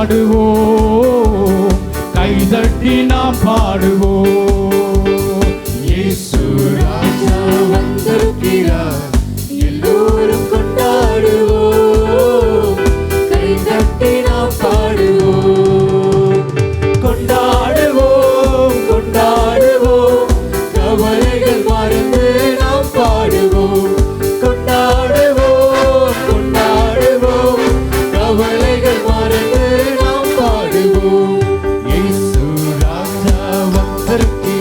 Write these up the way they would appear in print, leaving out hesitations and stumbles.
பாடுவோம், கைதட்டி நாம் பாடுவோம். இயேசு ராஜா வந்திருக்கிறார், எல்லோரும் கொண்டாடுவோம், கைதட்டி நாம் பாடுவோம். கொண்டாடுவோம் கொண்டாடுவோம், கவலைகள் மறந்து நாம் பாடுவோம். கொண்டாடுவோம் கொண்டாடுவோம், கவலைகள் மறந்து நாம் பாடுவோம். இயேசு ராஜா வந்திருக்கிறார்,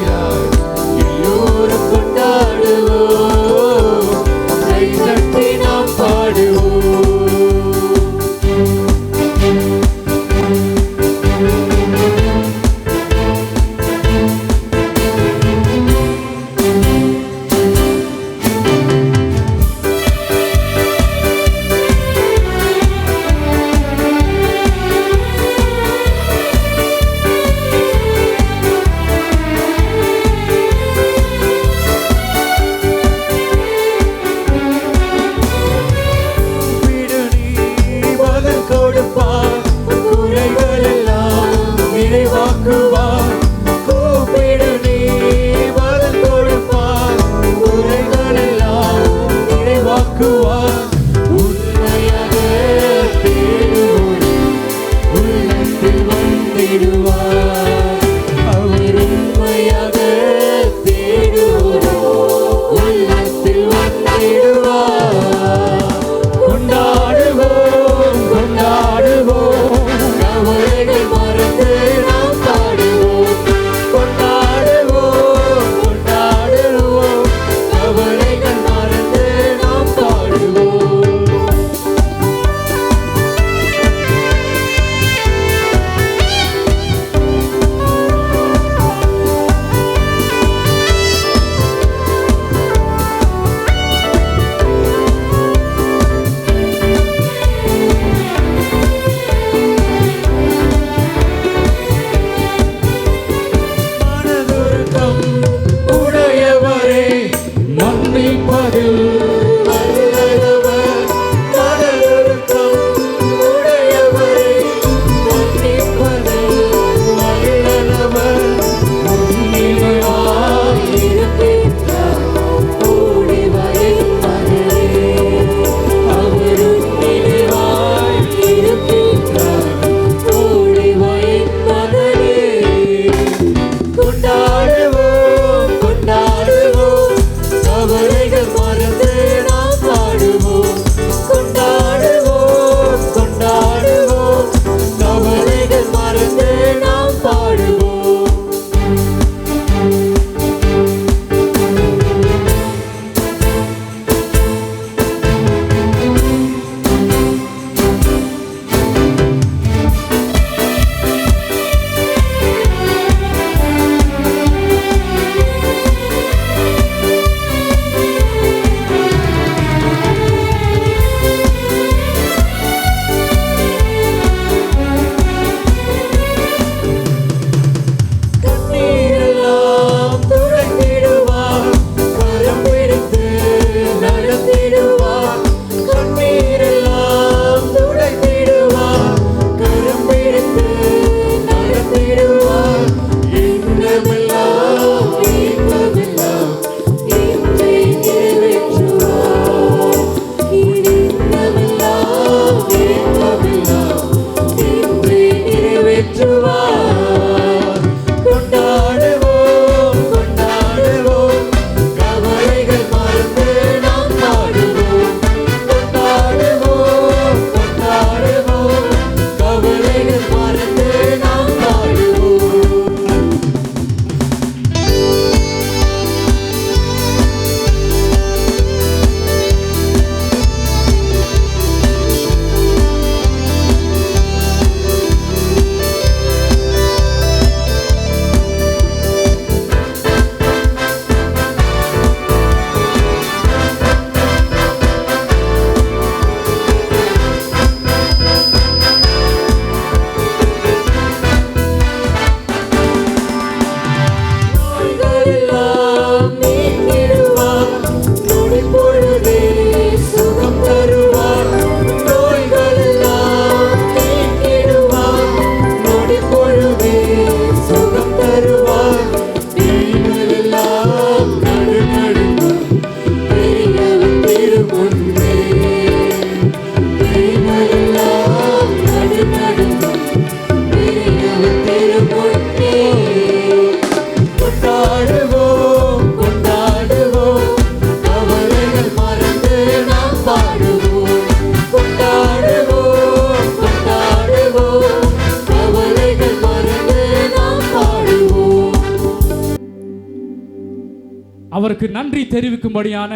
அவருக்கு நன்றி தெரிவிக்கும்படியான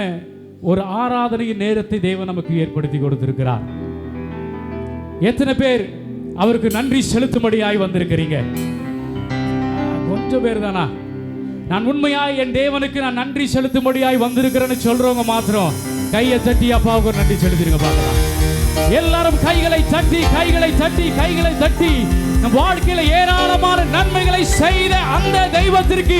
ஒரு ஆராதனை நேரத்தை தேவன் நமக்கு ஏற்படுத்தி கொடுத்திருக்கிறார். எத்தனை பேர் அவருக்கு நன்றி செலுத்தும்படியாய் வந்திருக்கிறீங்க? கொஞ்சம் பேர் தானா? நான் உண்மையாய் என் தேவனுக்கு நான் நன்றி செலுத்தும்படியாய் வந்திருக்கிறேன்னு சொல்றவங்க மாத்திரம் கையை தட்டி அப்பாவுக்கு ஒரு நன்றி செலுத்திருங்க பார்க்கலாம். எல்லாரும் கைகளை தட்டி கைகளை தட்டி கைகளை தட்டி நம் வாழ்க்கையில ஏராளமான நன்மைகளை செய்த அந்த தெய்வத்திற்கு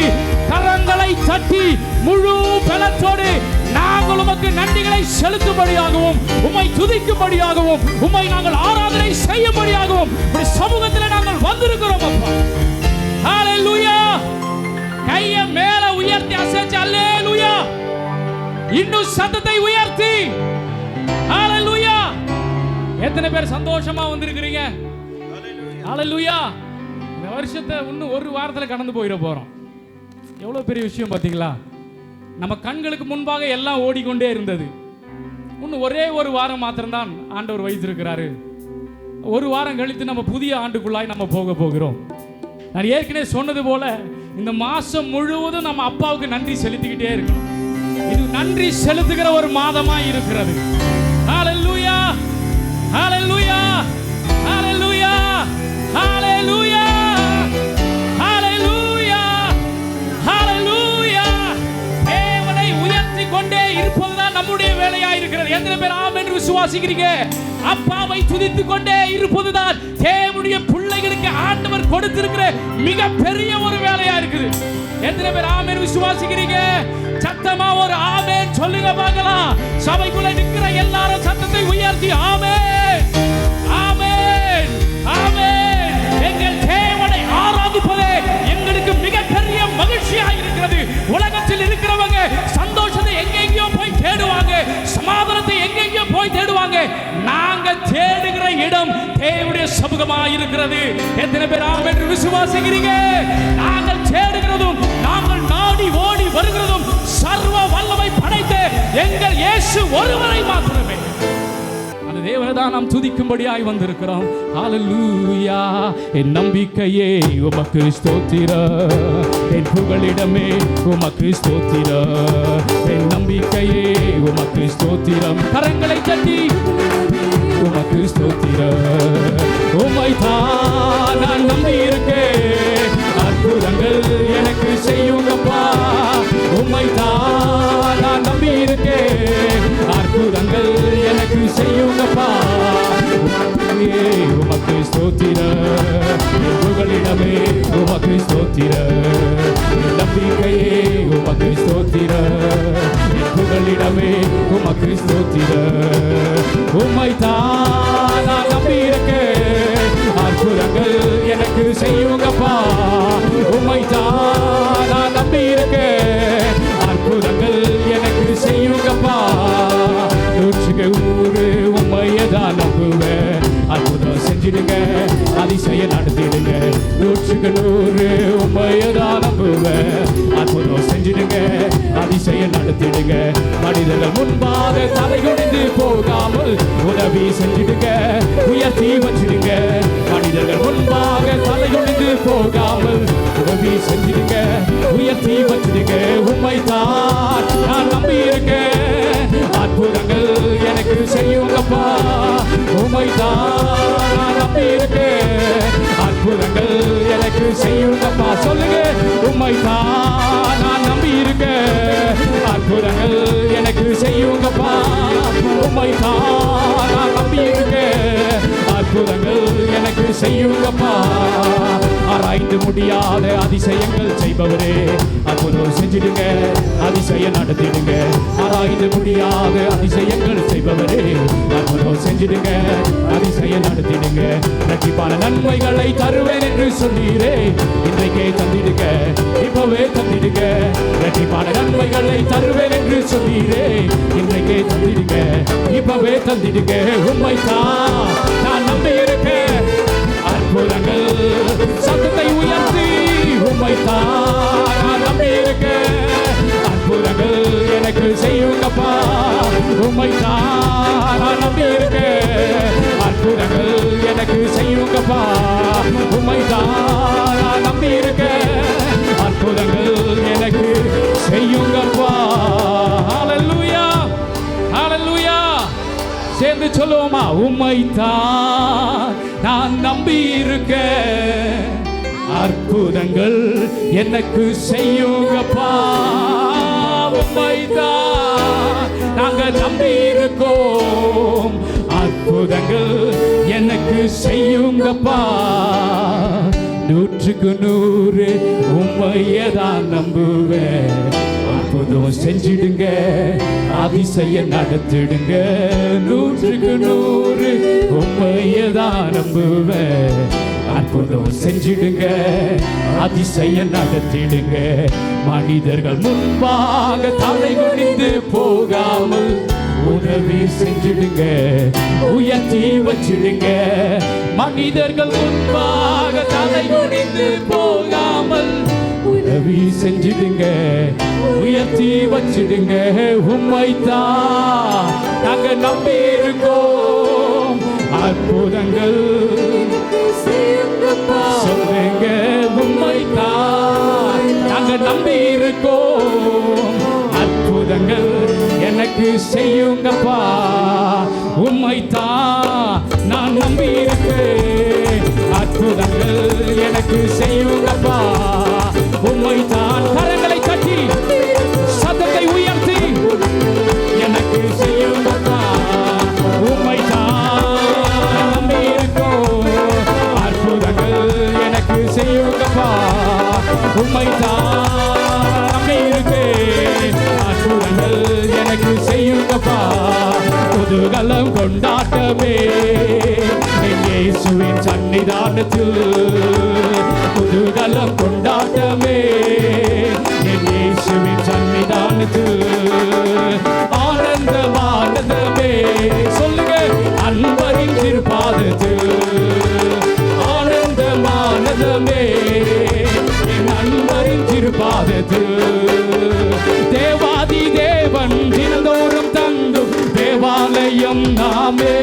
கரங்களை தட்டி முழு பலத்தோடு நாங்கள் உமக்கு நன்றிகளை செலுத்தும்படியாகவும் உம்மை துதிக்கும்படியாகவும் உம்மை நாங்கள் ஆராதனை செய்யும்படியாகவும் சமூகத்தில் நாங்கள் வந்திருக்கிறோம் அப்பா. ஹல்லேலூயா. கையை மேல உயர்த்தி அசைச்சு அல்லேலூயா. இன்னும் சத்தத்தை உயர்த்தி ஹல்லேலூயா. எத்தனை பேர் சந்தோஷமா வந்திருக்கிறீங்க? ஹல்லேலூயா. இந்த வருஷத்தை இன்னும் ஒரு வாரத்தில் கடந்து போயிட போறோம். எவ்வளவு பெரிய விஷயம் பார்த்தீங்களா? நம்ம கண்களுக்கு முன்பாக எல்லாம் ஓடிக்கொண்டே இருந்தது. இன்னும் ஒரே ஒரு வாரம் மாத்திரம்தான் ஆண்டவர் வைத்திருக்கிறாரு. ஒரு வாரம் கழித்து நம்ம புதிய ஆண்டுக்குள்ளாய் நம்ம போக போகிறோம். நான் ஏற்கனவே சொன்னது போல இந்த மாசம் முழுவதும் நம்ம அப்பாவுக்கு நன்றி செலுத்திக்கிட்டே இருக்கணும். இது நன்றி செலுத்துகிற ஒரு மாதமா இருக்கிறது. ஹல்லேலூயா. ஹல்லேலூயா. ஹல்லேலூயா. ஹல்லேலூயா. ஹல்லேலூயா. ஹல்லேலூயா. தேவனை உயர்த்தி கொண்டே இருப்பதுதான் நம்முடைய வேலையா இருக்கிறது. எத்தனை பேர் ஆமென் என்று விசுவாசிக்கிறீங்க? அப்பாவை துதித்துக் கொண்டே இருப்பதுதான் தேவனுடைய பிள்ளைகளுக்கு ஆண்டவர் கொடுத்திருக்கிற மிக பெரிய ஒரு வேலையா இருக்குது. எத்தனை பேர் ஆமென் விசுவாசிக்கிறீங்க? சத்தமா ஒரு ஆமென் சொல்லுங்க பார்க்கலாம். சபைக்குள்ள நிற்கிற எல்லாரும் சத்தத்தை உயர்த்தி ஆமென் ஆமென் ஆமென். எங்கள் தேவனை ஆராதிப்பதே எங்களுக்கு மிக பெரிய மகிழ்ச்சியா இருக்கிறது. உலகத்தில் இருக்கிறவங்க சந்தோஷத்தை எங்கெங்கயோ போய் தேடுவாங்க, சமாதானத்தை எங்கெங்கயோ போய் தேடுவாங்க. நாங்க தேடுகிற இடம் தேவனுடைய சமூகமா இருக்கிறது. எத்தனை பேர் ஆமென் என்று விசுவாசிக்கிறீங்க? நாங்கள் தேடுகிறதும் நாங்கள் நாடி ஓடி வருகிறதும் சர்வ வல்லமை படைத்த எங்கள் இயேசு ஒருவரை மாத்திரமே. அந்த தேவனை தான் நாம் துதிக்கும்படியாய் வந்திருக்கிறோம். ஹல்லேலூயா. என் நம்பிக்கையே உமக்கு ஸ்தோத்திரம், என் புகலிடமே உமக்கு ஸ்தோத்திரம், என் நம்பிக்கையே உமக்கு ஸ்தோத்திரம். கரங்களை தட்டி உமக்கு ஸ்தோத்திரம். உம்மை தான் நான் நம்பி இருக்கேன், அற்புதங்கள் எனக்கு செய்யுங்கப்பா. உம்மை தான் நான் நம்பி இருக்கேன், அற்புதங்கள் எனக்கு செய்யுங்கப்பா. உமக்கு ஸ்தோத்திரம், புகலிடமே உமக்கு ஸ்தோத்திரம், நம்பிக்கையே உமக்கு ஸ்தோத்திரம், புகலிடமே உமக்கு ஸ்தோத்திரம். உம்மை தான் நான் நம்பி இருக்கேன், அற்புதங்கள் எனக்கு செய்யுங்கப்பா. உம்மை தான் நான் நம்பி இருக்கேன், அற்புதங்கள் எனக்கு செய்யுங்கப்பா. 100 உம்மையதான் நம்புவேன், அற்புதம் செஞ்சிடுங்க, அதிசயம் நடத்திடுங்க. 100 உம்மையதான் நம்புவேன், அற்புதம் செஞ்சிடுங்க, அதிசயம் நடத்திடுங்க. மனிதர்கள் முன்பாக தலைகுனிந்து போகாமல் உதவி செஞ்சிடுங்க, உயர்த்தி வச்சிடுங்க. மனிதர்கள் முன்பாக தலைகுனிந்து போகாமல் உதவி செஞ்சிடுங்க, உயர்த்தி வச்சிடுங்க. உம்மை தான் நான் நம்பி இருக்கேன், அற்புதங்கள் எனக்கு செய்யுங்கப்பா. உம்மை தான் நான் நம்பி இருக்கேன், அற்புதங்கள் எனக்கு செய்யுங்கப்பா. சொல்லுங்க. உம்மை தான் நான் நம்பி இருக்கேன், அற்புதங்கள் எனக்கு செய்யுங்கப்பா. உம்மை தான் நான் நம்பி இருக்கேன், அற்புதங்கள் எனக்கு செய்யுங்கப்பா. ஆராய்ந்து முடியாத அதிசயங்கள் செய்பவரே, அற்புதம் செஞ்சிடுங்க, அதிசயம் நடத்திடுங்க. ஆராய்ந்து முடியாத அதிசயங்கள் செய்பவரே, அற்புதம் செஞ்சிடுங்க, அதிசயம் நடத்திடுங்க. இரட்டிப்பான நன்மைகளை தருவேன் என்று சொன்னீரே, இன்றைக்கே தந்திடுங்க, இப்பவே தந்திடுங்க. இரட்டிப்பான நன்மைகளை தருவேன் என்று சொன்னீரே, இன்றைக்கே தந்திடுங்க, இப்பவே தந்திடுங்க. உம்மை தான் நான் நம்பி இருக்கேன், அற்புதங்கள். சத்தத்தை உயர்த்தி உம்மை தான் நான் நம்பி இருக்கேன், அற்புதங்கள் எனக்கு செய்யுங்கப்பா. உம்மை தான் நான் நம்பி இருக்கேன், அற்புதங்கள் எனக்கு செய்யுங்கப்பா. உம்மை தான் நான் நம்பி இருக்கேன், அற்புதங்கள் எனக்கு செய்யுங்கப்பா. உம்மைத்தான் நான் நம்பி இருக்க, அற்புதங்கள் எனக்கு செய்யுங்கப்பா. உம்மைத்தான் நாங்க நம்பி இருக்கோம், அற்புதங்கள் எனக்கு செய்யுங்கப்பா. 100க்கு 100 உம்மையதான் நம்புவேன், அற்புதம் செஞ்சிடுங்க, அதிசயம் நடத்திடுங்க. 100க்கு 100 உம்மையதான் நம்புவேன், அற்புதம் செஞ்சிடுங்க, அதிசயம் நடத்திடுங்க. மனிதர்கள் முன்பாக தலை குனிந்து போகாமல் உதவி செஞ்சிடுங்க, உயர்த்தி வச்சிடுங்க. மனிதர்கள் முன்பாக தலை குனிந்து போகாமல் உதவி செஞ்சிடுங்க, உயர்த்தி வச்சிடுங்க. உம்மைத்தான் நாங்க நம்பி இருக்கோம், அற்புதங்கள் சொல்லுங்க. உம்மைத்தான் நாங்க நம்பி இருக்கோம், அற்புதங்கள் எனக்கு செய்யுங்கப்பா. உம்மைத்தான் நான் நம்பி இருக்கேன், அற்புதங்கள் எனக்கு செய்யுங்கப்பா. உம்மைத்தான் கரங்களை தட்டி சத்தத்தை உயர்த்தி எனக்கு செய்யுங்கப்பா. உம்மைத்தான் நம்பி இருக்கோம், அற்புதங்கள் எனக்கு செய்யுங்கப்பா. உம்மைத்தான் நம்பி இருக்கேன், அற்புதங்கள் எனக்கு செய்யுங்கப்பா. குதூகலம் கொண்டாட்டமே இயேசுவின் சன்னிதானத்தில், குதூகலம் கொண்டாட்டமே இயேசுவின் சன்னிதானத்தில். ஆனந்தமானதமே சொல்லுங்க, அன்பரின் திருப்பாதத்தில். ஆனந்தமானதமே என் அன்பரின் திருப்பாதத்தில். தேவாதி தேவன் தினந்தோறும் தங்கும் தேவாலயம் நாமே,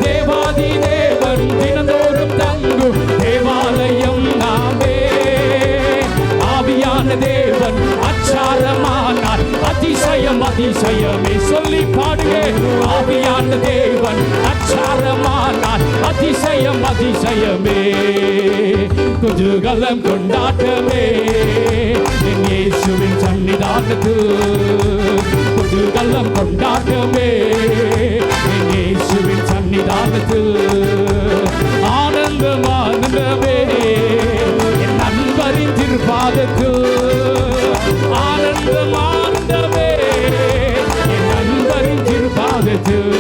தேவாதி தேவன் தினந்தோறும் தங்கும் தேவாலயம் நாமே. ஆவியான தேவன் அச்சாரமானார், அதிசயம் அதிசயமே சொல்லி பாடுங்க. ஆவியான தேவன் அச்சாரமானார், அதிசயம் அதிசயமே. குதூகலம் கொண்டாட்டமே என் இயேசுவின் சன்னிதானத்தில், குதூகலம் கொண்டாட்டமே என் இயேசுவின் சன்னிதானத்தில். ஆனந்தம் ஆனந்தமே என் நண்பரின் திருப்பாதத்தில். ஆனந்தம் ஆனந்தமே என் நண்பரின் திருப்பாதத்தில்.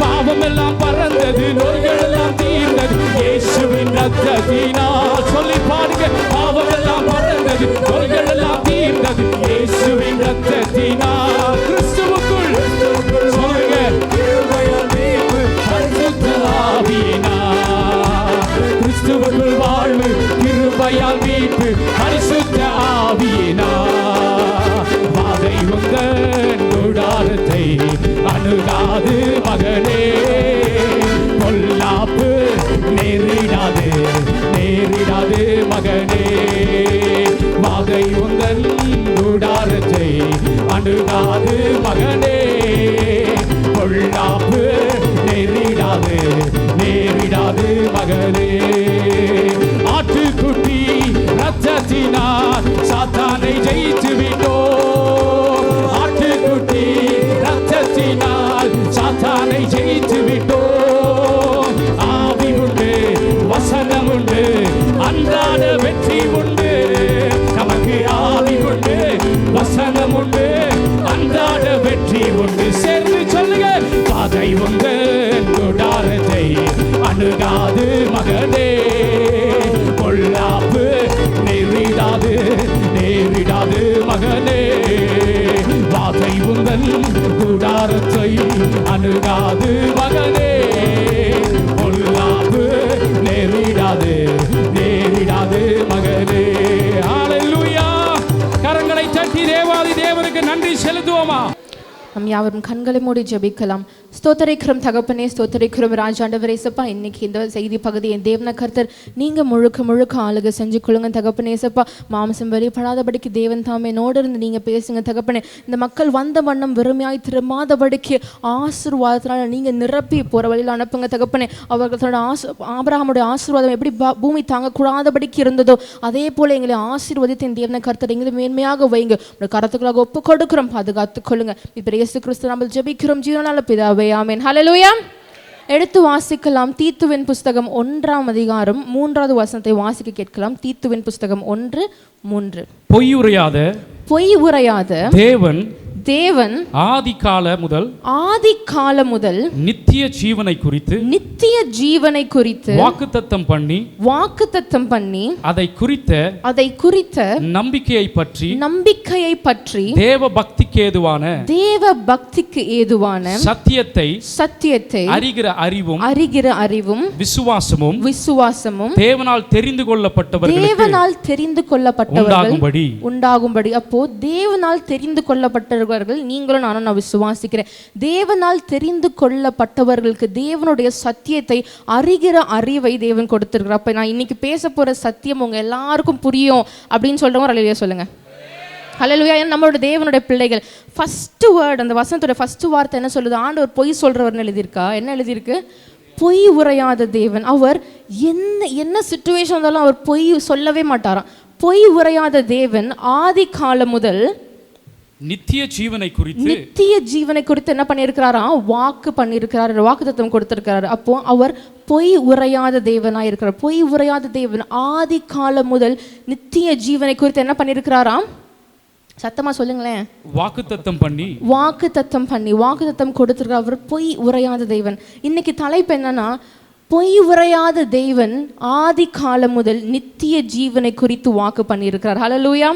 பாவம் எல்லாம் பறந்தது, நோய்கள் எல்லாம் தீர்ந்தது இயேசுவின் ரத்தத்தினால். சொல்லி பாடுங்க, பாவம் எல்லாம் பறந்தது, நோய்கள் எல்லாம் தீர்ந்தது இயேசுவின் ரத்தத்தினால். கிறிஸ்துவுக்குள் சொல்லுங்க, பரிசுத்த ஆவியினால். கிறிஸ்துவுக்குள் வாழ்வு, கிருபையால் மீட்பு, பரிசுத்த ஆவியினால். வாதை உந்தன் கூடாரத்தை அணுகாது மகனே, பொல்லாப்பு நேரிடாது நேரிடாது மகனே. வாதை உந்தன் கூடாரத்தை அணுகாது மகனே, பொல்லாப்பு நேரிடாது நேரிடாது மகனே. ஆட்டுக்குட்டி ரத்தத்தினால் சாத்தானை ஜெயித்து விட்டோம், ஆட்டுக்குட்டி ரத்தத்தினால் சாத்தானை ஜெயித்து விட்டோம். ஆவி உண்டு, வசனம் உண்டு, அன்றாட வெற்றி உண்டு. நமக்கு ஆவி உண்டு, வசனம் உண்டு, அன்றாட வெற்றி உண்டு. சேர்ந்து சொல்லுங்க, பாதை உண்டு கூடாரத்தை அணுகாது மகனே, பொல்லாப்பு நேரிடாது நேரிடாது மகனே. வாதை உந்தன் கூடாரத்தை அணுகாது மகனே, பொல்லாப்பு நேரிடாது நேரிடாது மகனே. ஹல்லேலூயா. கரங்களை தட்டி தேவாதி தேவனுக்கு நன்றி செலுத்துவோமா? நம் யாவரும் கண்களை மூடி ஜெபிக்கலாம். ஸ்தோத்தரிக்கிறோம் தகப்பனே, ஸ்தோத்தரிக்கிறோம் ராஜாண்டவரே. சப்பா இன்னைக்கு இந்த செய்தி பகுதி என் தேவன கர்த்தர் நீங்கள் முழுக்க முழுக்க ஆளுக செஞ்சு கொள்ளுங்க தகப்பனே. சப்பா மாம்சம் வெளிப்படாதபடிக்கு தேவன் தாமே என்னோடு இருந்து நீங்கள் பேசுங்க தகப்பனே. இந்த மக்கள் வந்த வண்ணம் வெறுமையாய் திரும்பாதபடிக்கு ஆசீர்வாதத்தினால நீங்கள் நிரப்பி போகிற வழியில் அனுப்புங்க தகப்பனே. அவர்களோட ஆபிரகாமுடைய ஆசீர்வாதம் எப்படி பூமி தாங்கக்கூடாதபடிக்கு இருந்ததோ அதே போல் எங்களை ஆசீர்வதித்து என் தேவன கர்த்தர் எங்களை மேன்மையாக வைங்க. உங்கள் கருத்துக்களாக ஒப்பு கொடுக்கிறோம், பாதுகாத்துக் கொள்ளுங்க. இப்போ இயேசு கிறிஸ்து நம்ம ஜெபிக்கிறோம் ஜீவனால பிதாவே, ஆமென். ஹல்லேலூயா. எடுத்து வாசிக்கலாம். தீத்துவின் புஸ்தகம் 1ஆம் அதிகாரம் 3வது வசனத்தை வாசிக்க கேட்கலாம். தீத்துவின் புஸ்தகம் 1:3. பொய் உரையாத தேவன் ஆதி கால முதல் நித்திய ஜீவனை குறித்து வாக்குத்தத்தம் பண்ணி அதை குறித்த நம்பிக்கையை பற்றி தேவ பக்திக்கு ஏதுவான சத்தியத்தை அறிகிற அறிவும் விசுவாசமும் தேவனால் தெரிந்து கொள்ளப்பட்டவர்கள் உண்டாகும்படி. அப்போ தேவனால் தெரிந்து கொள்ளப்பட்டவர்கள் நீங்களும் நானும் நான் விசுவாசிக்கிறேன். தேவனால் தெரிந்து கொள்ளப்பட்டவர்களுக்கு தேவனுடைய சத்தியத்தை அறிகிற அறிவை தேவன் கொடுத்திருக்கிறார். அப்ப நான் இன்னைக்கு பேச போற சத்தியம் உங்க எல்லாருக்கும் புரியும் அப்படின்னு சொல்றவங்க ஹல்லேலூயா சொல்லுங்க. ஹல்லேலூயா. நம்மளோட தேவனுடைய பிள்ளைகள் ஃபர்ஸ்ட் வேர்ட், அந்த வசனத்தோட ஃபர்ஸ்ட் வார்த்தை என்ன சொல்லுது? ஆண்டவர் பொய் சொல்றவர்னு எழுதியிருக்கா? என்ன எழுதியிருக்கு? பொய் உரையாத தேவன். அவர் என்ன சிச்சுவேஷன் இருந்தாலும் அவர் பொய் சொல்லவே மாட்டாராம். பொய் உரையாத தேவன் ஆதி காலம் முதல் நித்திய ஜீவனை குறித்து என்ன பண்ணியிருக்கிறாரா? வாக்கு பண்ணியிருக்கிறார், வாக்குத்தத்தம் கொடுத்திருக்கிறார். அப்போ அவர் பொய் உரையாத தேவனாய் இருக்கிறார். பொய் உரையாத தேவன் ஆதி காலம் முதல் நித்திய ஜீவனை குறித்து என்ன பண்ணியிருக்கிறாராம்? சத்தமா சொல்லுங்களேன். வாக்குத்தத்தம் பண்ணி கொடுத்திருக்கிறார். அவர் பொய் உரையாத தேவன். இன்னைக்கு தலைப்பு என்னன்னா, பொய் உரையாத தேவன் ஆதி காலம் முதல் நித்திய ஜீவனை குறித்து வாக்கு பண்ணியிருக்கிறார். ஹல்லேலூயா.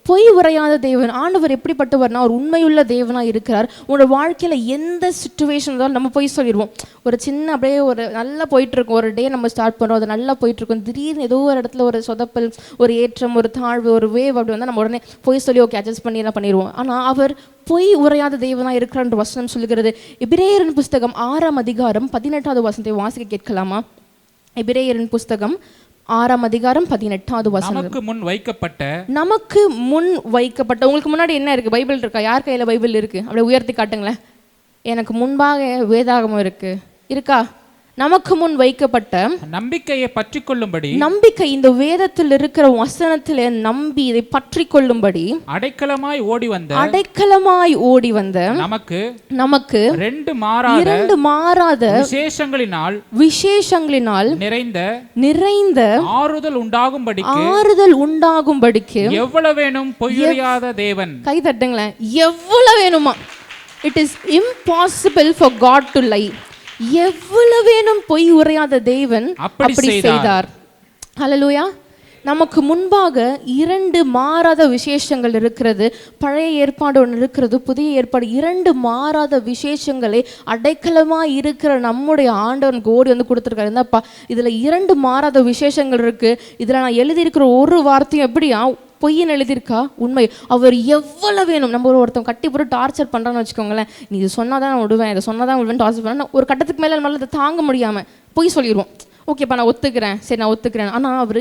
பொய் உரையாத தேவன். ஆண்டவர் எப்படிப்பட்டவர்னா, ஒரு உண்மையுள்ள தேவனாக இருக்கிறார். உங்களோட வாழ்க்கையில் எந்த சுச்சுவேஷன் இருந்தாலும் நம்ம போய் சொல்லிடுவோம். ஒரு சின்ன அப்படியே ஒரு நல்லா போயிட்டுருக்கும், ஒரு டே நம்ம ஸ்டார்ட் பண்ணுறோம், அது நல்லா போயிட்டுருக்கும். திடீர்னு ஏதோ ஒரு இடத்துல ஒரு சொதப்பல், ஒரு ஏற்றம், ஒரு தாழ்வு, ஒரு வேவ் அப்படி வந்தால் நம்ம உடனே போய் சொல்லி ஓகே அட்ஜஸ்ட் பண்ணி எல்லாம் பண்ணிடுவோம். ஆனால் அவர் பொய் உரையாத தேவனாக இருக்கிறான்ற வசனம் சொல்லுகிறது. எபிரேயரின் புஸ்தகம் 6ஆம் அதிகாரம் 18வது வசனத்தை வாசிக்க கேட்கலாமா? எபிரேயரின் புஸ்தகம் 6ஆம் அதிகாரம் 18வது வசனம். நமக்கு முன் வைக்கப்பட்ட. உங்களுக்கு முன்னாடி என்ன இருக்கு? பைபிள் இருக்கா? யார் கையில பைபிள் இருக்கு? அப்படியே உயர்த்தி காட்டுங்களேன். எனக்கு முன்பாக வேதாகமம் இருக்கா? நமக்கு முன் வைக்கப்பட்ட நம்பிக்கையை பற்றி கொள்ளும்படி, நம்பிக்கை இந்த வேதத்தில் இருக்கிற வசனத்திலே நம்பி இதை பற்றி கொள்ளும்படி அடைக்கலமாய் ஓடி வந்த நமக்கு இரண்டு மாறாத விசேஷங்களினால் நிறைந்த ஆறுதல் உண்டாகும்படிக்கு எவ்வளவு வேணும் பொய்யுரையாத தேவன். கை தட்டுங்களேன். எவ்வளவு வேணுமா? It is impossible for God to lie. எவ்வளவு வேணும் பொய் உரையாத தேவன் அப்படி செய்தார். ஹல்லேலூயா. நமக்கு முன்பாக 2 மாறாத விசேஷங்கள் இருக்கிறது. பழைய ஏற்பாடு ஒன்று இருக்கிறது, புதிய ஏற்பாடு. 2 மாறாத விசேஷங்களை அடைக்கலமாக இருக்கிற நம்முடைய ஆண்டவன் ஓடி வந்து கொடுத்துருக்காரு. என்னப்பா இதில் 2 மாறாத விசேஷங்கள் இருக்குது. இதில் நான் எழுதியிருக்கிற ஒரு வார்த்தையும் எப்படியா பொய்ன்னு எழுதியிருக்கா? உண்மை. அவர் எவ்வளவு வேணும். நம்ம ஒருத்தன் கட்டி போட்டு டார்ச்சர் பண்ணுறான்னு வச்சுக்கோங்களேன். நீ இது சொன்னால் தான் நான் விடுவேன், இதை சொன்னால் தான் விடுவேன் டார்ச்சர் பண்ண ஒரு கட்டத்துக்கு மேலே நம்மளால் இதை தாங்க முடியாமல் பொய் சொல்லிடுவோம். ஓகேப்பா நான் ஒத்துக்கிறேன், சரி நான் ஒத்துக்கிறேன். ஆனால் அவர்